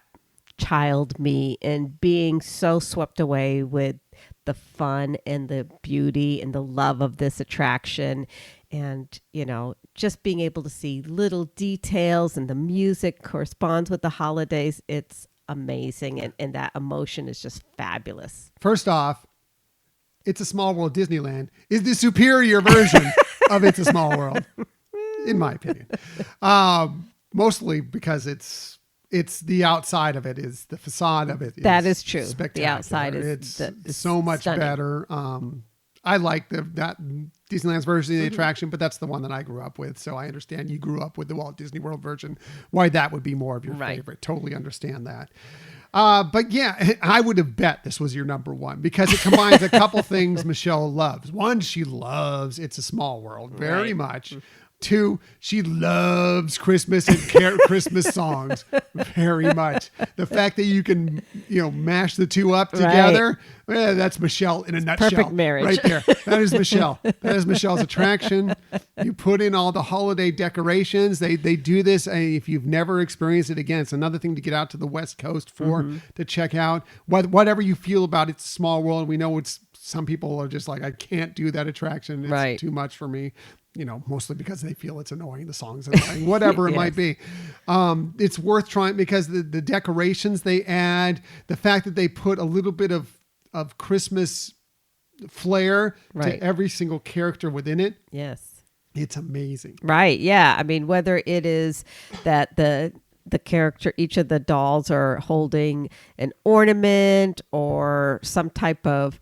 child me and being so swept away with the fun and the beauty and the love of this attraction, and just being able to see little details, and the music corresponds with the holidays. It's amazing, and that emotion is just fabulous. First off, It's a Small World Disneyland is the superior version of It's a Small World, in my opinion. Mostly because it's the outside of it, is the facade of it. That is true. Spectacular. The outside it's is so much stunning. better. I like that Disneyland's version of the attraction, but that's the one that I grew up with. So I understand you grew up with the Walt Disney World version. Why that would be more of your Right. favorite. Totally understand that. But yeah, I would have bet this was your number one because it combines a couple things Michelle loves. One, she loves It's a Small World very much. Two, she loves Christmas and Christmas songs very much. The fact that you can, mash the two up together, that's Michelle in a nutshell. Perfect marriage. Right there. That is Michelle. That is Michelle's attraction. You put in all the holiday decorations. They do this. If you've never experienced it, again, it's another thing to get out to the West Coast for, to check out. Whatever you feel about It's a Small World, we know some people are just like, I can't do that attraction. It's too much for me. Mostly because they feel it's annoying. The song's annoying, whatever it might be. It's worth trying because the decorations they add, the fact that they put a little bit of Christmas flair to every single character within it. Yes. It's amazing. Right. Yeah. I mean, whether it is that the character, each of the dolls are holding an ornament or some type of,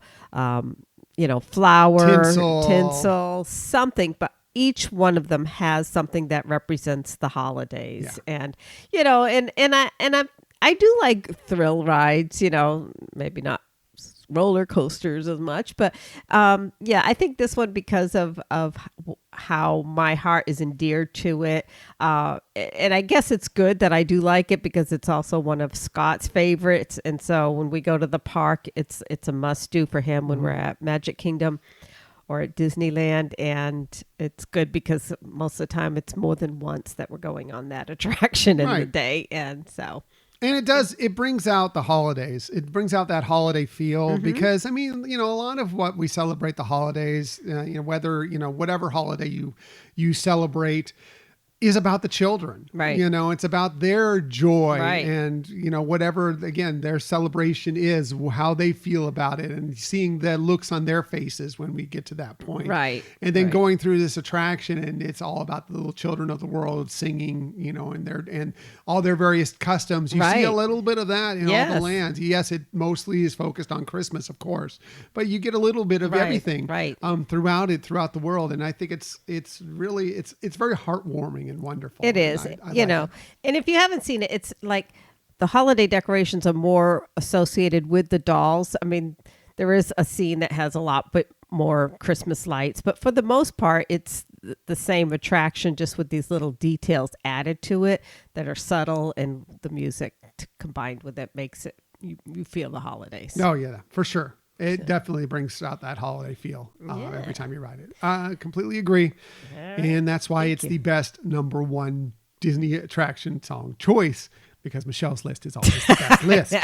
flower, tinsel, something, but each one of them has something that represents the holidays. And, I do like thrill rides, maybe not roller coasters as much, but I think this one, because of how my heart is endeared to it, and I guess it's good that I do like it because it's also one of Scott's favorites, and so when we go to the park, it's a must do for him when we're at Magic Kingdom or at Disneyland, and it's good because most of the time it's more than once that we're going on that attraction in the day, and so. And it brings out the holidays. It brings out that holiday feel because, a lot of what we celebrate the holidays, whether, whatever holiday you celebrate is about the children. Right. It's about their joy and, whatever, again, their celebration is, how they feel about it and seeing the looks on their faces when we get to that point. Right. And then going through this attraction and it's all about the little children of the world singing, and all their various customs. You see a little bit of that in all the lands. Yes, it mostly is focused on Christmas, of course, but you get a little bit of everything throughout the world. And I think it's very heartwarming and wonderful. It is, and if you haven't seen it, it's like the holiday decorations are more associated with the dolls. I mean, there is a scene that has a lot but more Christmas lights, but for the most part, it's the same attraction, just with these little details added to it that are subtle, and the music combined with it makes it you feel the holidays. Oh yeah, for sure. It definitely brings out that holiday feel every time you ride it. I completely agree. And that's why it's the best number one Disney attraction song choice, because Michelle's list is always the best list.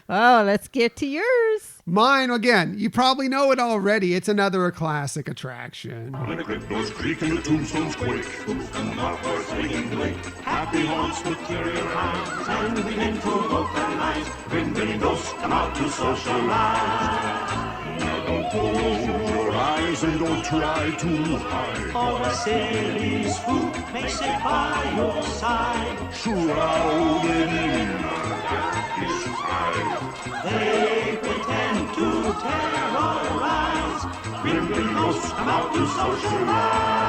Oh, let's get to yours. Mine, again, you probably know it already. It's another classic attraction. When the cryptos creak and the tombstones quake, and the mothbars swinging blink, happy haunts materialize, and we begin to evoke their lives. Grinning ghosts come out to socialize. Now don't close your eyes and don't try to hide. All the silly spook makes it by your side. Shrouded in darkest hide. They pretend to terrorize. Grim ghosts come out to socialize.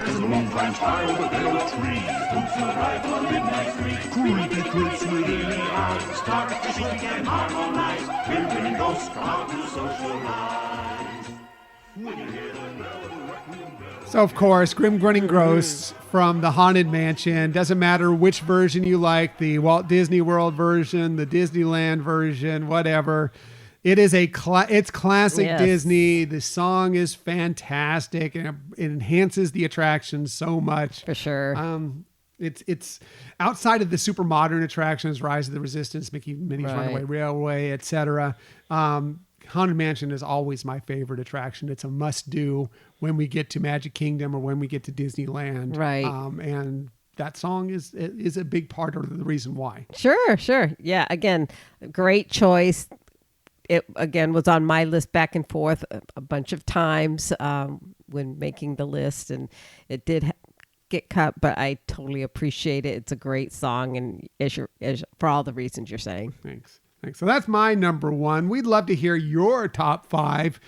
As the moon climbs high over the old tree, Hoops will ride for midnight free. creepy creeps within the eyes. Dark to sleep and harmonize. Grim ghosts come out to socialize. When you hear the bell of the requiem bell. So, of course, Grim Grinning Ghosts from the Haunted Mansion. Doesn't matter which version you like, the Walt Disney World version, the Disneyland version, whatever. It is it's classic Disney. The song is fantastic, and it enhances the attraction so much. For sure. It's outside of the super modern attractions, Rise of the Resistance, Minnie's Runaway Railway, etc. Haunted Mansion is always my favorite attraction. It's a must-do when we get to Magic Kingdom or when we get to Disneyland. Right. And that song is a big part of the reason why. Sure. Yeah, again, great choice. It, again, was on my list back and forth a bunch of times when making the list, and it did get cut, but I totally appreciate it. It's a great song, and for all the reasons you're saying. Thanks. So that's my number one. We'd love to hear your top 5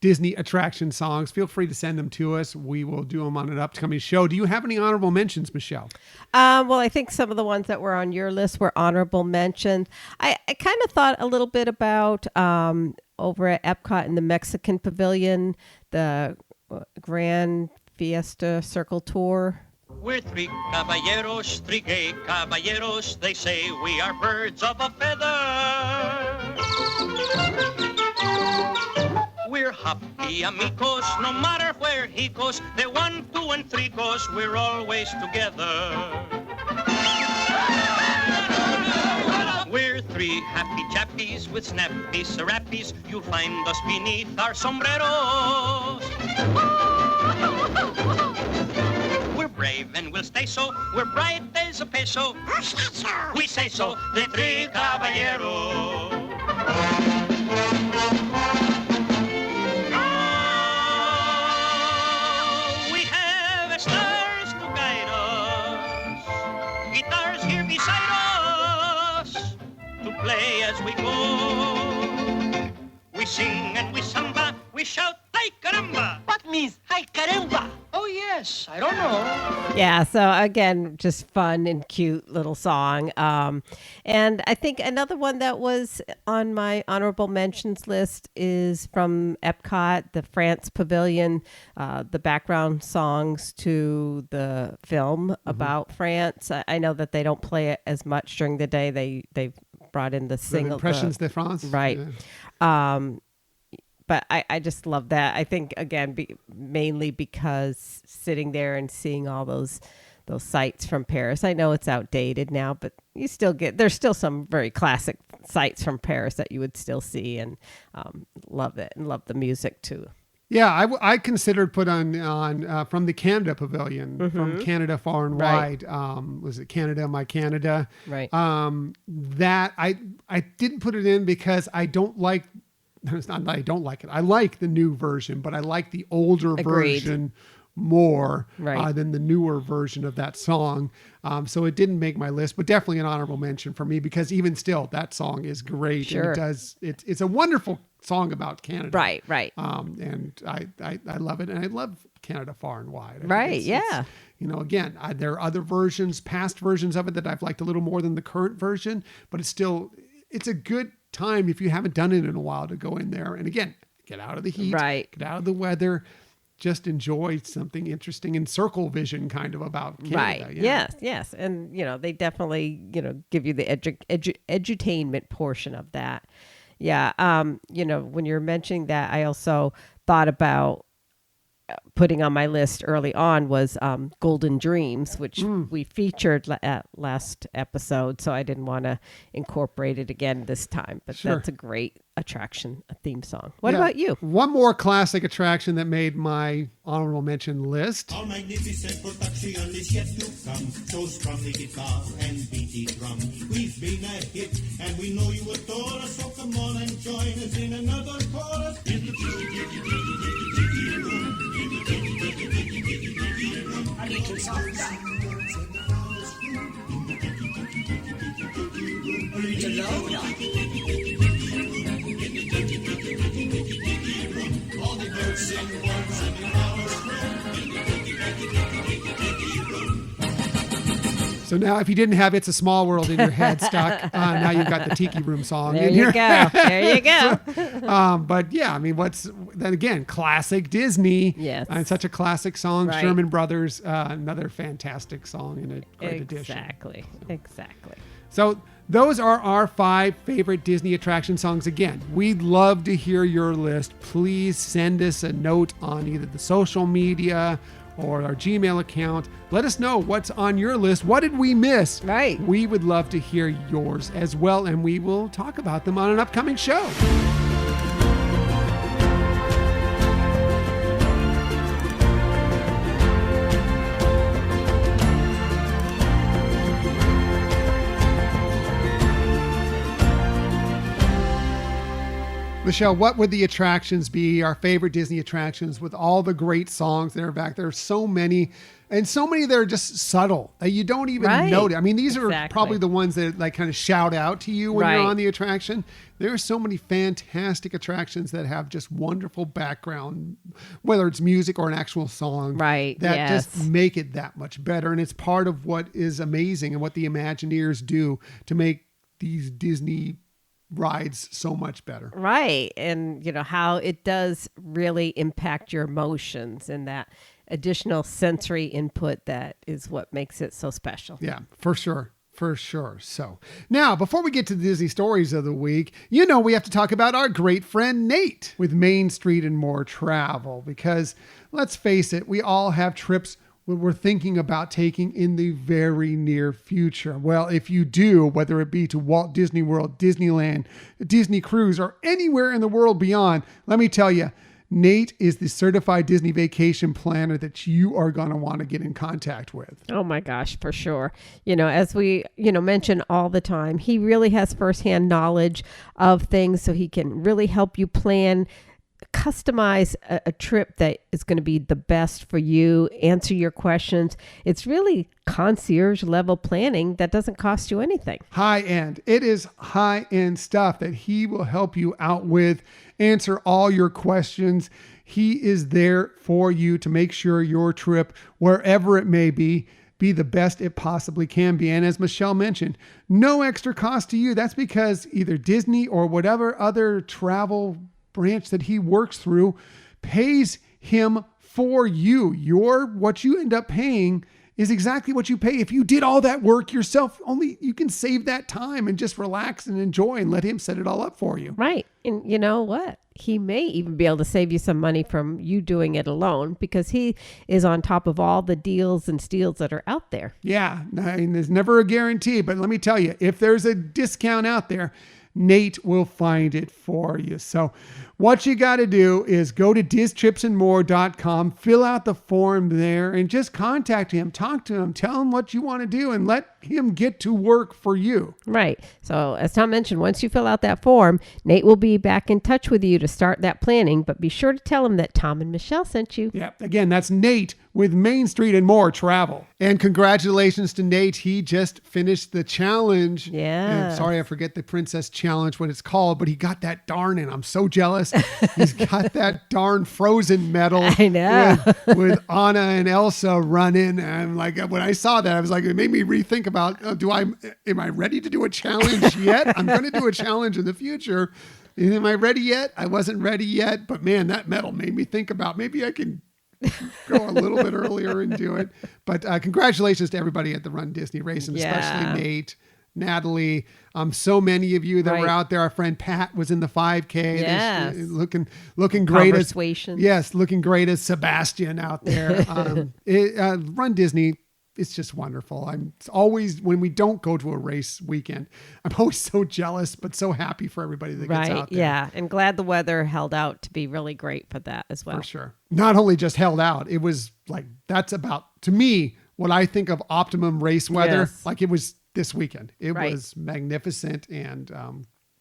Disney attraction songs, feel free to send them to us. We will do them on an upcoming show. Do you have any honorable mentions, Michelle? Well, I think some of the ones that were on your list were honorable mentions. I kind of thought a little bit about over at Epcot in the Mexican Pavilion, the Grand Fiesta Circle Tour. We're three caballeros, three gay caballeros. They say we are birds of a feather. We're happy amigos, no matter where he goes. The 1, 2, and 3 goes, we're always together. We're three happy chappies with snappy serappies. You'll find us beneath our sombreros. We're brave and we'll stay so. We're bright as a peso. We say so, the three caballeros. We have stars to guide us, guitars here beside us, to play as we go. We sing and we samba, we shout, ay caramba! What means ay caramba? Oh yes, I don't know. Yeah, so again, just fun and cute little song. And I think another one that was on my honorable mentions list is from Epcot, the France Pavilion, the background songs to the film about France. I know that they don't play it as much during the day. They brought in the single. Impressions de France. Right. Yeah. But I just love that. I think, again, mainly because sitting there and seeing all those sights from Paris. I know it's outdated now, but there's still some very classic sights from Paris that you would still see, and love it and love the music too. Yeah, I considered put on from the Canada Pavilion, from Canada Far and Wide. Was it Canada, My Canada? Right. That I didn't put it in because I don't like. It's not that I don't like it. I like the new version, but I like the older version more than the newer version of that song. So it didn't make my list, but definitely an honorable mention for me because even still, that song is great. Sure. And it's a wonderful song about Canada. Right. And I love it. And I love Canada Far and Wide. Yeah. Again, there are other versions, past versions of it that I've liked a little more than the current version, but it's a good time if you haven't done it in a while to go in there and again get out of the heat, get out of the weather, just enjoy something interesting and circle vision kind of about Canada. Right. Yeah. Yes. And they definitely give you the edutainment portion of that. Yeah. When you're mentioning that, I also thought about putting on my list early on was Golden Dreams, which we featured at last episode, so I didn't want to incorporate it again this time, but that's a great attraction, a theme song. What about you? One more classic attraction that made my honorable mention list. Our magnificent production is yet to come. So strum the guitar and beat the drum. We've been a hit and we know you adore us, so come on and join us in another chorus. I need to sound that. To load up. All the birds sing words and the flowers So now if you didn't have It's a Small World in your head stuck, now you've got the Tiki Room song. There you go. There you go. But yeah, I mean, then again, classic Disney. Yes. And such a classic song. Right. Sherman Brothers, another fantastic song and a great addition. Exactly. So those are our 5 favorite Disney attraction songs. Again, we'd love to hear your list. Please send us a note on either the social media or our Gmail account. Let us know what's on your list. What did we miss? Right. We would love to hear yours as well, and we will talk about them on an upcoming show. Michelle, what would the attractions be, our favorite Disney attractions with all the great songs that are back there? So many. And so many that are just subtle that you don't even Right. notice. I mean, these are Exactly. probably the ones that like kind of shout out to you when you're Right. on the attraction. There are so many fantastic attractions that have just wonderful background, whether it's music or an actual song. Right, That yes. just make it that much better. And it's part of what is amazing and what the Imagineers do to make these Disney rides so much better. Right. And, how it does really impact your emotions and that additional sensory input that is what makes it so special. Yeah, for sure. For sure. So now, before we get to the Disney stories of the week, we have to talk about our great friend Nate with Main Street and More Travel, because let's face it, we all have trips we're thinking about taking in the very near future. Well, if you do, whether it be to Walt Disney World, Disneyland, Disney Cruise, or anywhere in the world beyond, let me tell you, Nate is the certified Disney vacation planner that you are going to want to get in contact with. Oh my gosh, for sure. As we, mention all the time, he really has firsthand knowledge of things, so he can really help you plan, customize a trip that is going to be the best for you, answer your questions. It's really concierge level planning that doesn't cost you anything. High end. It is high end stuff that he will help you out with, answer all your questions. He is there for you to make sure your trip, wherever it may be the best it possibly can be. And as Michelle mentioned, no extra cost to you. That's because either Disney or whatever other travel branch that he works through pays him for you. What you end up paying is exactly what you pay if you did all that work yourself. Only you can save that time and just relax and enjoy and let him set it all up for you. Right. And you know what? He may even be able to save you some money from you doing it alone, because he is on top of all the deals and steals that are out there. Yeah, I mean, there's never a guarantee, but let me tell you, if there's a discount out there, Nate will find it for you. So what you got to do is go to DizTripsandMore.com, fill out the form there, and just contact him, talk to him, tell him what you want to do, and let him get to work for you. Right. So as Tom mentioned, once you fill out that form, Nate will be back in touch with you to start that planning, but be sure to tell him that Tom and Michelle sent you. Yeah. Again, that's Nate with Main Street and More Travel. And congratulations to Nate. He just finished the challenge. Yeah. And sorry, I forget the Princess Challenge, what it's called, but he got that darn, and I'm so jealous. He's got that darn Frozen medal. I know. With Anna and Elsa running. And like, when I saw that, I was like, it made me rethink about, am I ready to do a challenge yet? I'm going to do a challenge in the future. Am I ready yet? I wasn't ready yet, but man, that medal made me think about maybe I can go a little bit earlier and do it. But congratulations to everybody at the Run Disney race, and especially Nate, Natalie, so many of you that were out there. Our friend Pat was in the 5K. Yes. Looking great as looking great as Sebastian out there. Run Disney. It's just wonderful. It's always, when we don't go to a race weekend, I'm always so jealous, but so happy for everybody that gets out there. Yeah. And glad the weather held out to be really great for that as well. For sure. Not only just held out, it was like, that's about, to me, what I think of optimum race weather. Yes. Like it was this weekend. It was magnificent. And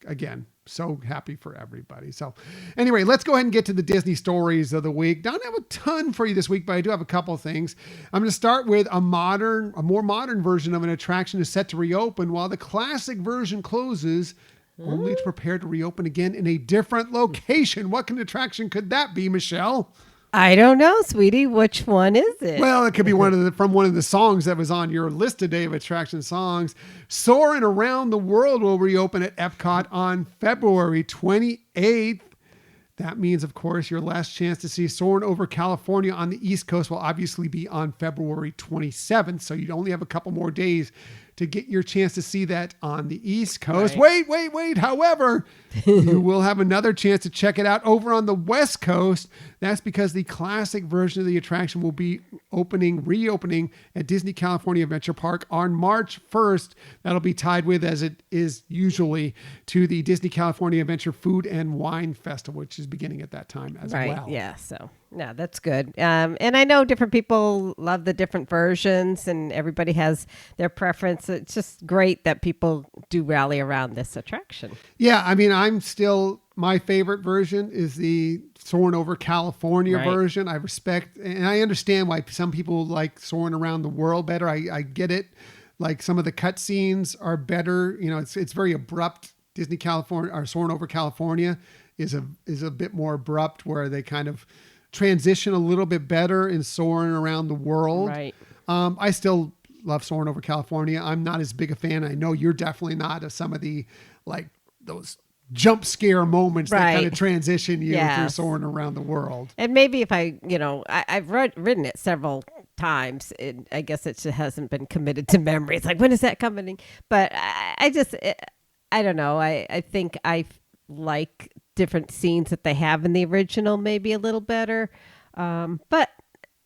again, so happy for everybody. So anyway, let's go ahead and get to the Disney stories of the week. Don't have a ton for you this week, but I do have a couple of things. I'm going to start with a more modern version of an attraction is set to reopen, while the classic version closes, only to prepare to reopen again in a different location. What kind of attraction could that be, Michelle? I don't know, sweetie. Which one is it? Well, it could be from one of the songs that was on your list today of attraction songs. Soarin' Around the World will reopen at Epcot on February 28th. That means, of course, your last chance to see Soarin' over California on the East Coast will obviously be on February 27th. So you'd only have a couple more days to get your chance to see that on the East Coast. Right. Wait. However, you will have another chance to check it out over on the West Coast. That's because the classic version of the attraction will be reopening at Disney California Adventure Park on March 1st. That'll be tied with, as it is usually, to the Disney California Adventure Food and Wine Festival, which is beginning at that time as well. Right, yeah, so no, that's good. And I know different people love the different versions, and everybody has their preference. It's just great that people do rally around this attraction. Yeah, I mean, I'm still my favorite version is the Soaring Over California Right. version. I respect and I understand why some people like Soaring Around the World better. I get it. Like some of the cut scenes are better. You know, it's very abrupt. Disney California or Soaring Over California is a bit more abrupt, where they kind of transition a little bit better in Soaring Around the World. Right. I still love Soaring Over California. I'm not as big a fan. I know you're definitely not, of some of the like those jump scare moments that Right. kind of transition you through Yes. Soaring Around the World. And maybe if I've ridden it several times, I guess it just hasn't been committed to memory. It's like, when is that coming? But I don't know. I think I like different scenes that they have in the original maybe a little better. But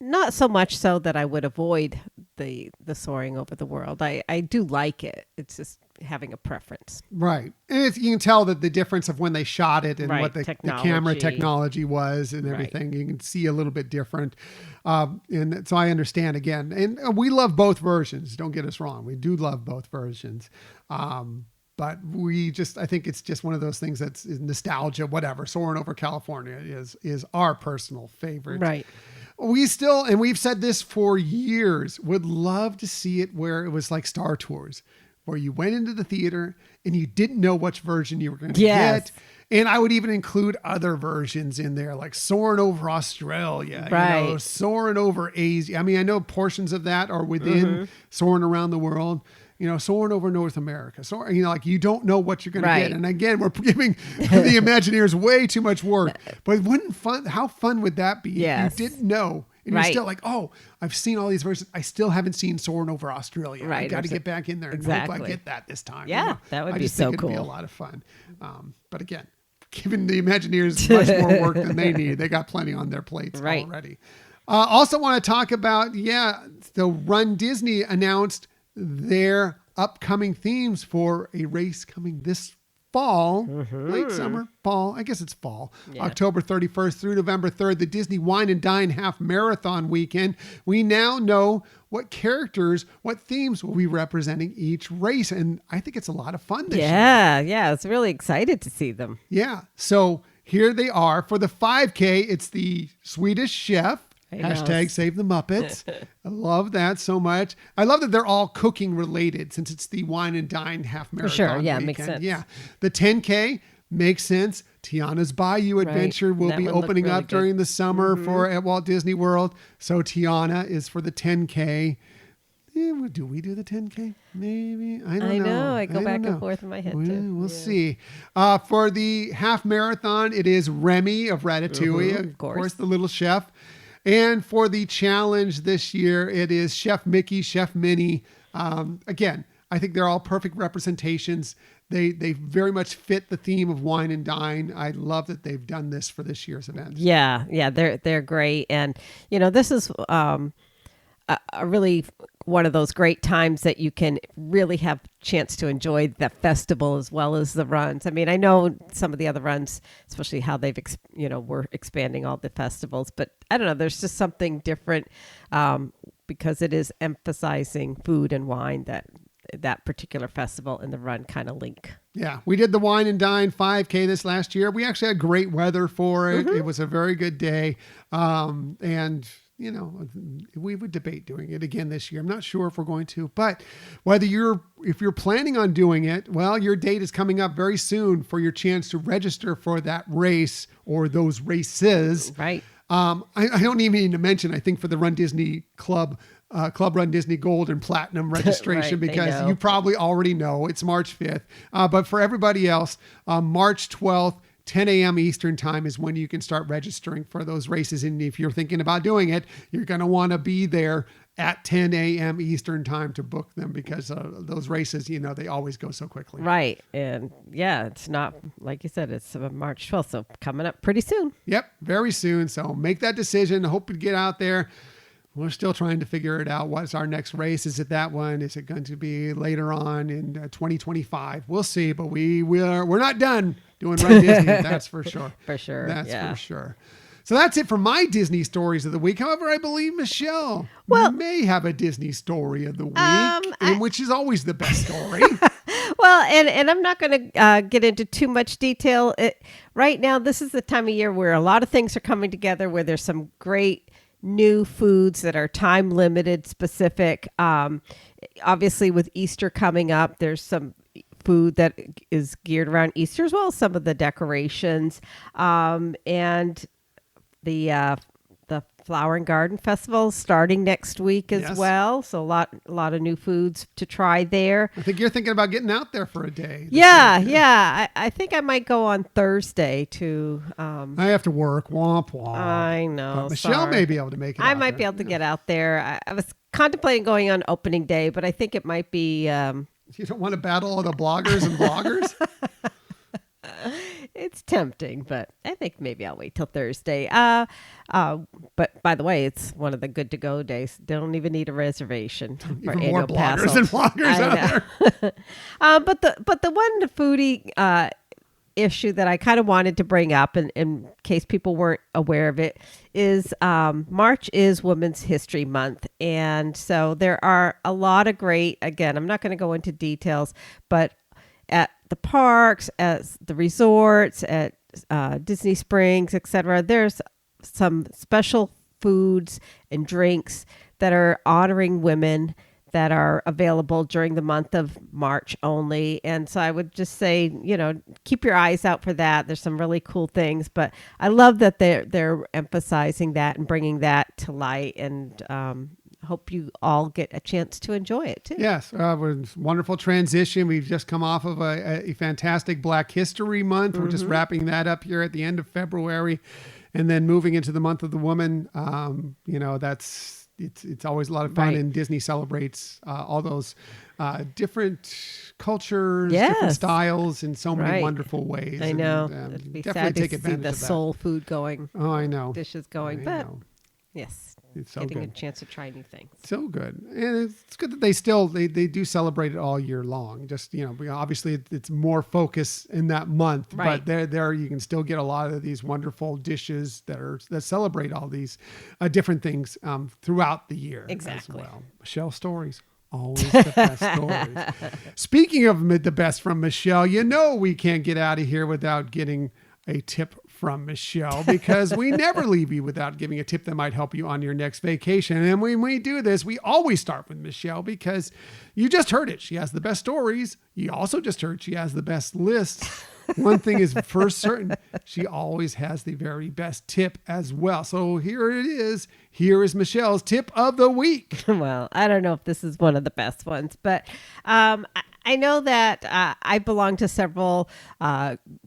not so much so that I would avoid the Soaring Over the World. I do like it. It's just having a preference. Right. And you can tell that the difference of when they shot it and Right, what the camera technology. technology was and everything, you can see a little bit different. And so I understand again. And we love both versions. Don't get us wrong. We do love both versions. But I think it's just one of those things that's nostalgia, whatever. Soaring Over California is our personal favorite. Right. We still, and we've said this for years, would love to see it where it was like Star Tours, where you went into the theater and you didn't know which version you were going to Yes. get. And I would even include other versions in there, like Soaring Over Australia, Right. Soaring Over Asia. I mean, I know portions of that are within Soaring Around the World. Soaring Over North America. So, like you don't know what you're going Right. to get. And again, we're giving the Imagineers way too much work. But how fun would that be Yes. if you didn't know? And Right. you're still like, oh, I've seen all these versions. I still haven't seen Soaring Over Australia. I Right. got to get back in there and hope Exactly. I get that this time. Yeah, that would I be just so think it'd be a cool. lot of fun. But again, giving the Imagineers much more work than they need. They got plenty on their plates Right. already. Also want to talk about, the Run Disney announced their upcoming themes for a race coming this fall, late summer, fall. I guess it's fall. Yeah. October 31st through November 3rd, the Disney Wine and Dine Half Marathon Weekend. We now know what characters, what themes will be representing each race. And I think it's a lot of fun this year. Yeah. I was really excited to see them. Yeah. So here they are. For the 5K, it's the Swedish Chef. I know. Hashtag Save the Muppets. I love that so much. I love that they're all cooking related since it's the Wine and Dine Half Marathon. sure. Yeah, weekend. makes sense. Yeah. The 10K makes sense. Tiana's Bayou Adventure will That be one looked opening really up during good. the summer at Walt Disney World. So Tiana is for the 10K. Do we do the 10K? Maybe. I don't know. I go don't back know. and forth in my head, We'll, too. we'll Yeah. see. For the half marathon, it is Remy of Ratatouille, Of of course. course, the little chef. And for the challenge this year, it is Chef Mickey, Chef Minnie. Again, I think they're all perfect representations. They very much fit the theme of Wine and Dine. I love that they've done this for this year's event. Yeah, they're great, and this is a really one of those great times that you can really have a chance to enjoy the festival as well as the runs. I mean, I know some of the other runs, especially how they've we're expanding all the festivals, but I don't know. There's just something different because it is emphasizing food and wine that particular festival and the run kind of link. Yeah, we did the Wine and Dine 5K this last year. We actually had great weather for it. It was a very good day. And, we would debate doing it again this year. I'm not sure if we're going to, but if you're planning on doing it, well, your date is coming up very soon for your chance to register for that race or those races. Right. I don't even need to mention, I think for the Run Disney Club Run Disney Gold and Platinum registration, Right, they because know. you probably already know it's March 5th. But for everybody else, March 12th, 10 a.m. Eastern time is when you can start registering for those races. And if you're thinking about doing it, you're going to want to be there at 10 a.m. Eastern time to book them, because those races, they always go so quickly. Right. And it's not, like you said, it's March 12th. So coming up pretty soon. Yep, very soon. So make that decision. Hope to get out there. We're still trying to figure it out. What's our next race? Is it that one? Is it going to be later on in 2025? We'll see, but we're not done doing Run Disney. That's for sure. For sure. That's yeah. for sure. So that's it for my Disney stories of the week. However, I believe Michelle may have a Disney story of the week, which is always the best story. Well, and I'm not going to get into too much detail. Right now, this is the time of year where a lot of things are coming together, where there's some great new foods that are time limited specific. Obviously, with Easter coming up, there's some food that is geared around Easter as well as some of the decorations. And the Flower and Garden Festival starting next week as Yes. well. So a lot of new foods to try there. I think you're thinking about getting out there for a day. Yeah. I think I might go on Thursday to. I have to work. Womp womp. I know. But Michelle sorry. may be able to make it. I out might there. be able to get out there. I was contemplating going on opening day, but I think it might be. You don't want to battle all the bloggers and bloggers? It's tempting, but I think maybe I'll wait till Thursday. But by the way, it's one of the good to go days. Don't even need a reservation for Even annual more bloggers pass. and bloggers out there. But the one foodie issue that I kind of wanted to bring up, in case people weren't aware of it, is March is Women's History Month, and so there are a lot of great. Again, I'm not going to go into details, but at the parks, at the resorts, at Disney Springs, etc., there's some special foods and drinks that are honoring women that are available during the month of March only. And so I would just say, keep your eyes out for that. There's some really cool things, but I love that they're emphasizing that and bringing that to light, and hope you all get a chance to enjoy it too. Yes, wonderful transition. We've just come off of a fantastic Black History Month. We're just wrapping that up here at the end of February, and then moving into the month of the woman. It's always a lot of fun, Right. and Disney celebrates all those different cultures, Yes. different styles in so many Right. wonderful ways. I know. And, It'd be definitely sad to take see advantage the of that. soul food going, Oh, I know. dishes going, I but know. yes, It's so getting a good. chance to try new things. So good. And it's good that they do celebrate it all year long. Just, obviously it's more focus in that month, Right. but there you can still get a lot of these wonderful dishes that celebrate all these different things throughout the year Exactly. as well. Michelle stories. Always the best stories. Speaking of the best from Michelle, we can't get out of here without getting a tip from Michelle, because we never leave you without giving a tip that might help you on your next vacation. And when we do this, we always start with Michelle, because you just heard it. She has the best stories. You also just heard she has the best lists. One thing is for certain, she always has the very best tip as well. So here it is. Here is Michelle's tip of the week. Well, I don't know if this is one of the best ones, but I know that I belong to several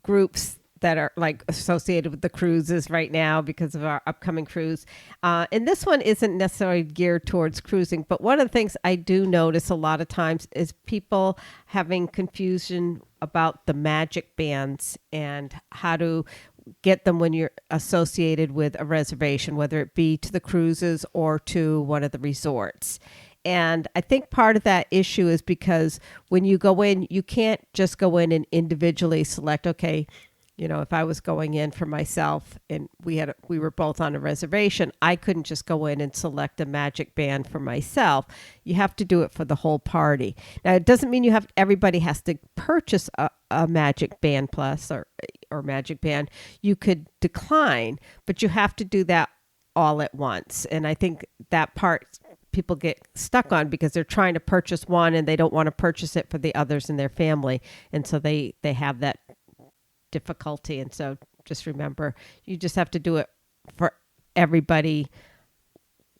groups that are like associated with the cruises right now because of our upcoming cruise. And this one isn't necessarily geared towards cruising, but one of the things I do notice a lot of times is people having confusion about the magic bands and how to get them when you're associated with a reservation, whether it be to the cruises or to one of the resorts. And I think part of that issue is because when you go in, you can't just go in and individually select, okay, if I was going in for myself and we were both on a reservation, I couldn't just go in and select a magic band for myself. You have to do it for the whole party. Now, it doesn't mean everybody has to purchase a magic band plus or magic band. You could decline, but you have to do that all at once. And I think that part people get stuck on because they're trying to purchase one and they don't want to purchase it for the others in their family. And so they have that difficulty. And so just remember, you just have to do it for everybody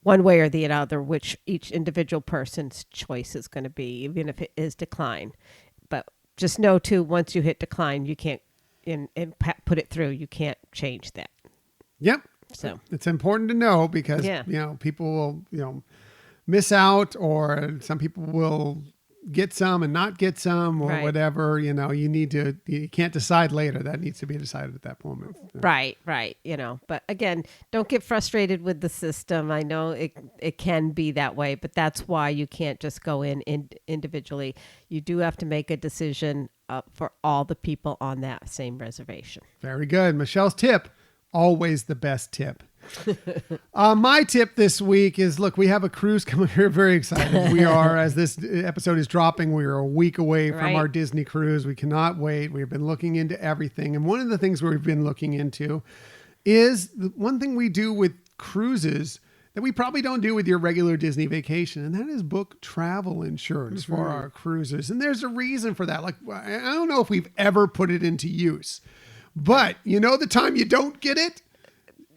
one way or the other, which each individual person's choice is going to be, even if it is decline. But just know too, once you hit decline, you can't put it through. You can't change that. Yep. So it's important to know because, people will, miss out, or some people will get some and not get some or Right. whatever. You can't decide later. That needs to be decided at that moment. Right. But again, don't get frustrated with the system. I know it can be that way, but that's why you can't just go in individually. You do have to make a decision for all the people on that same reservation. Very good. Michelle's tip, always the best tip. My tip this week is, look, we have a cruise coming here. Very excited. We are, as this episode is dropping, we are a week away from our Disney cruise. We cannot wait. We've been looking into everything. And one of the things we've been looking into is the one thing we do with cruises that we probably don't do with your regular Disney vacation. And that is book travel insurance for our cruises. And there's a reason for that. Like, I don't know if we've ever put it into use, but the time you don't get it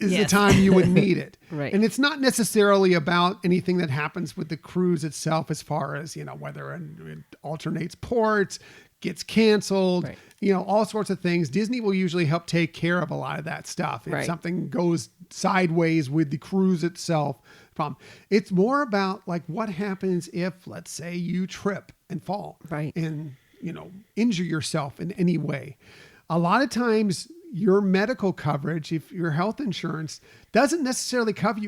is the time you would need it. Right. And it's not necessarily about anything that happens with the cruise itself, as far as, whether it alternates ports, gets canceled, all sorts of things. Disney will usually help take care of a lot of that stuff. If something goes sideways with the cruise itself, it's more about like what happens if, let's say, you trip and fall and, injure yourself in any way. A lot of times your medical coverage, if your health insurance, doesn't necessarily cover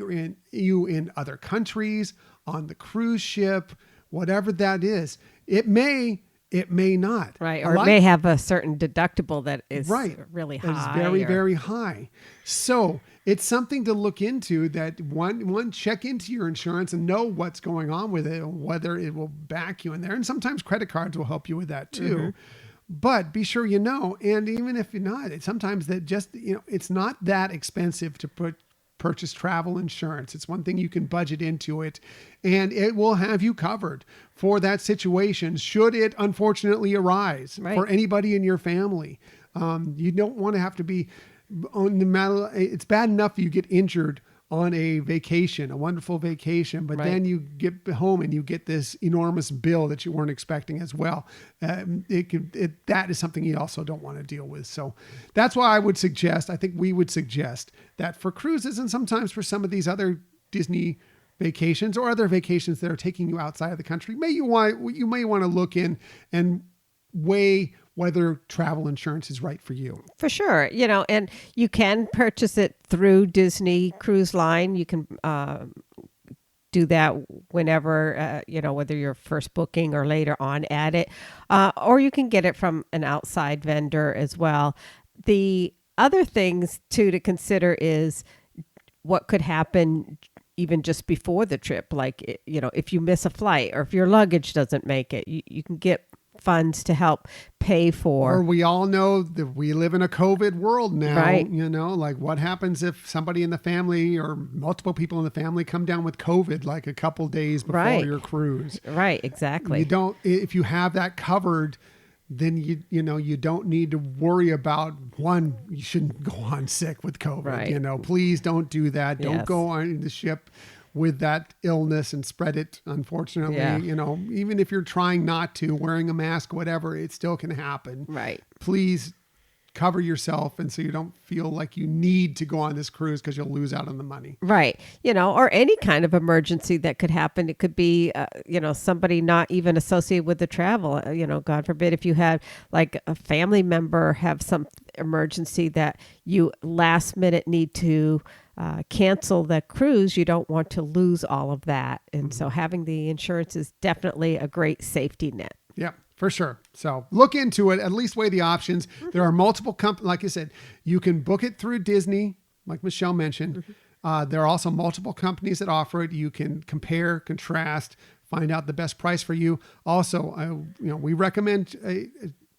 you in other countries, on the cruise ship, whatever that is. It may not. Right. Or it may have a certain deductible that is really high. It's very, very high. So it's something to look into, that one, check into your insurance and know what's going on with it, whether it will back you in there. And sometimes credit cards will help you with that too. Mm-hmm. But be sure and even if you're not, sometimes that just, it's not that expensive to purchase travel insurance. It's one thing you can budget into it, and it will have you covered for that situation should it unfortunately arise for anybody in your family. You don't want to have to be on the matter. It's bad enough you get injured on a vacation, a wonderful vacation, but then you get home and you get this enormous bill that you weren't expecting as well. That is something you also don't want to deal with. So that's why I think we would suggest that for cruises, and sometimes for some of these other Disney vacations or other vacations that are taking you outside of the country, you may want to look in and weigh whether travel insurance is right for you. For sure. And you can purchase it through Disney Cruise Line. You can do that whenever, whether you're first booking or later on at it, or you can get it from an outside vendor as well. The other things too to consider is what could happen even just before the trip. Like, if you miss a flight or if your luggage doesn't make it, you can get funds to help pay for. Or we all know that we live in a COVID world now, like what happens if somebody in the family or multiple people in the family come down with COVID, like a couple days before your cruise. Right. Exactly. If you have that covered, then you don't need to worry about you shouldn't go on sick with COVID. Right. Please don't do that. Don't go on the ship with that illness and spread it. Unfortunately, even if you're trying not to, wearing a mask, whatever, it still can happen. Right. Please cover yourself, and so you don't feel like you need to go on this cruise because you'll lose out on the money. Right. Or any kind of emergency that could happen. It could be, somebody not even associated with the travel. God forbid if you had like a family member have some emergency that you last minute need to cancel the cruise, you don't want to lose all of that. And so having the insurance is definitely a great safety net. Yeah, for sure. So look into it, at least weigh the options. There are multiple companies, like I said, you can book it through Disney, like Michelle mentioned. There are also multiple companies that offer it. You can compare, contrast, find out the best price for you. Also, we recommend a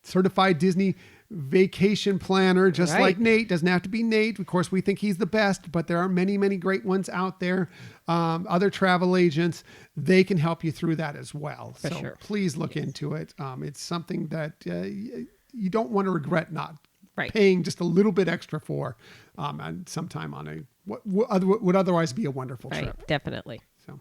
certified Disney vacation planner, just like Nate. Doesn't have to be Nate. Of course, we think he's the best, but there are many, many great ones out there. Other travel agents, they can help you through that as well. Please look into it. It's something that you don't want to regret not paying just a little bit extra for, and sometime on what would otherwise be a wonderful trip. Definitely. So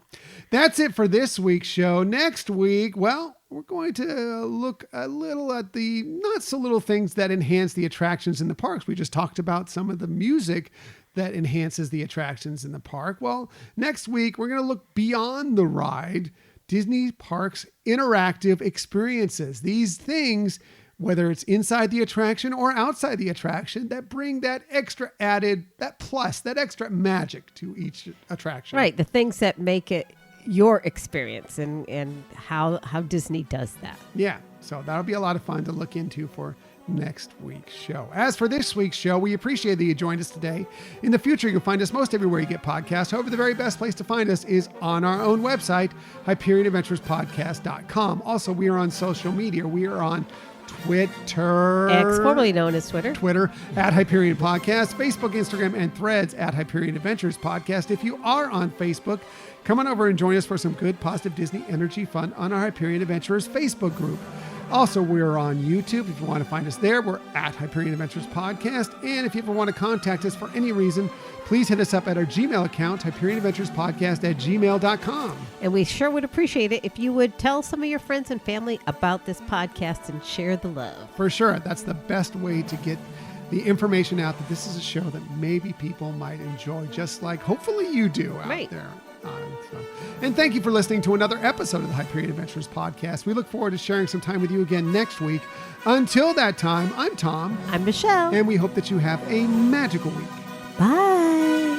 that's it for this week's show. Next week, we're going to look a little at the not so little things that enhance the attractions in the parks. We just talked about some of the music that enhances the attractions in the park. Well, next week, we're going to look beyond the ride, Disney Parks interactive experiences. These things, whether it's inside the attraction or outside the attraction, that bring that extra added, that plus, that extra magic to each attraction. Right. The things that make it your experience and how Disney does that. Yeah. So that'll be a lot of fun to look into for next week's show. As for this week's show, we appreciate that you joined us today. In the future, you'll find us most everywhere you get podcasts. However, the very best place to find us is on our own website, HyperionAdventuresPodcast.com. Also, we are on social media. We are on Twitter. X, formerly known as Twitter. at Hyperion Podcast, Facebook, Instagram, and Threads at Hyperion Adventures Podcast. If you are on Facebook, come on over and join us for some good, positive Disney energy fun on our Hyperion Adventurers Facebook group. Also, we're on YouTube. If you want to find us there, we're at Hyperion Adventures Podcast. And if you ever want to contact us for any reason, please hit us up at our Gmail account, HyperionAdventuresPodcast@gmail.com. And we sure would appreciate it if you would tell some of your friends and family about this podcast and share the love. For sure. That's the best way to get the information out that this is a show that maybe people might enjoy, just like hopefully you do out Right. there. And thank you for listening to another episode of the Hyperion Adventures Podcast. We look forward to sharing some time with you again next week. Until that time, I'm Tom. I'm Michelle. And we hope that you have a magical week. Bye.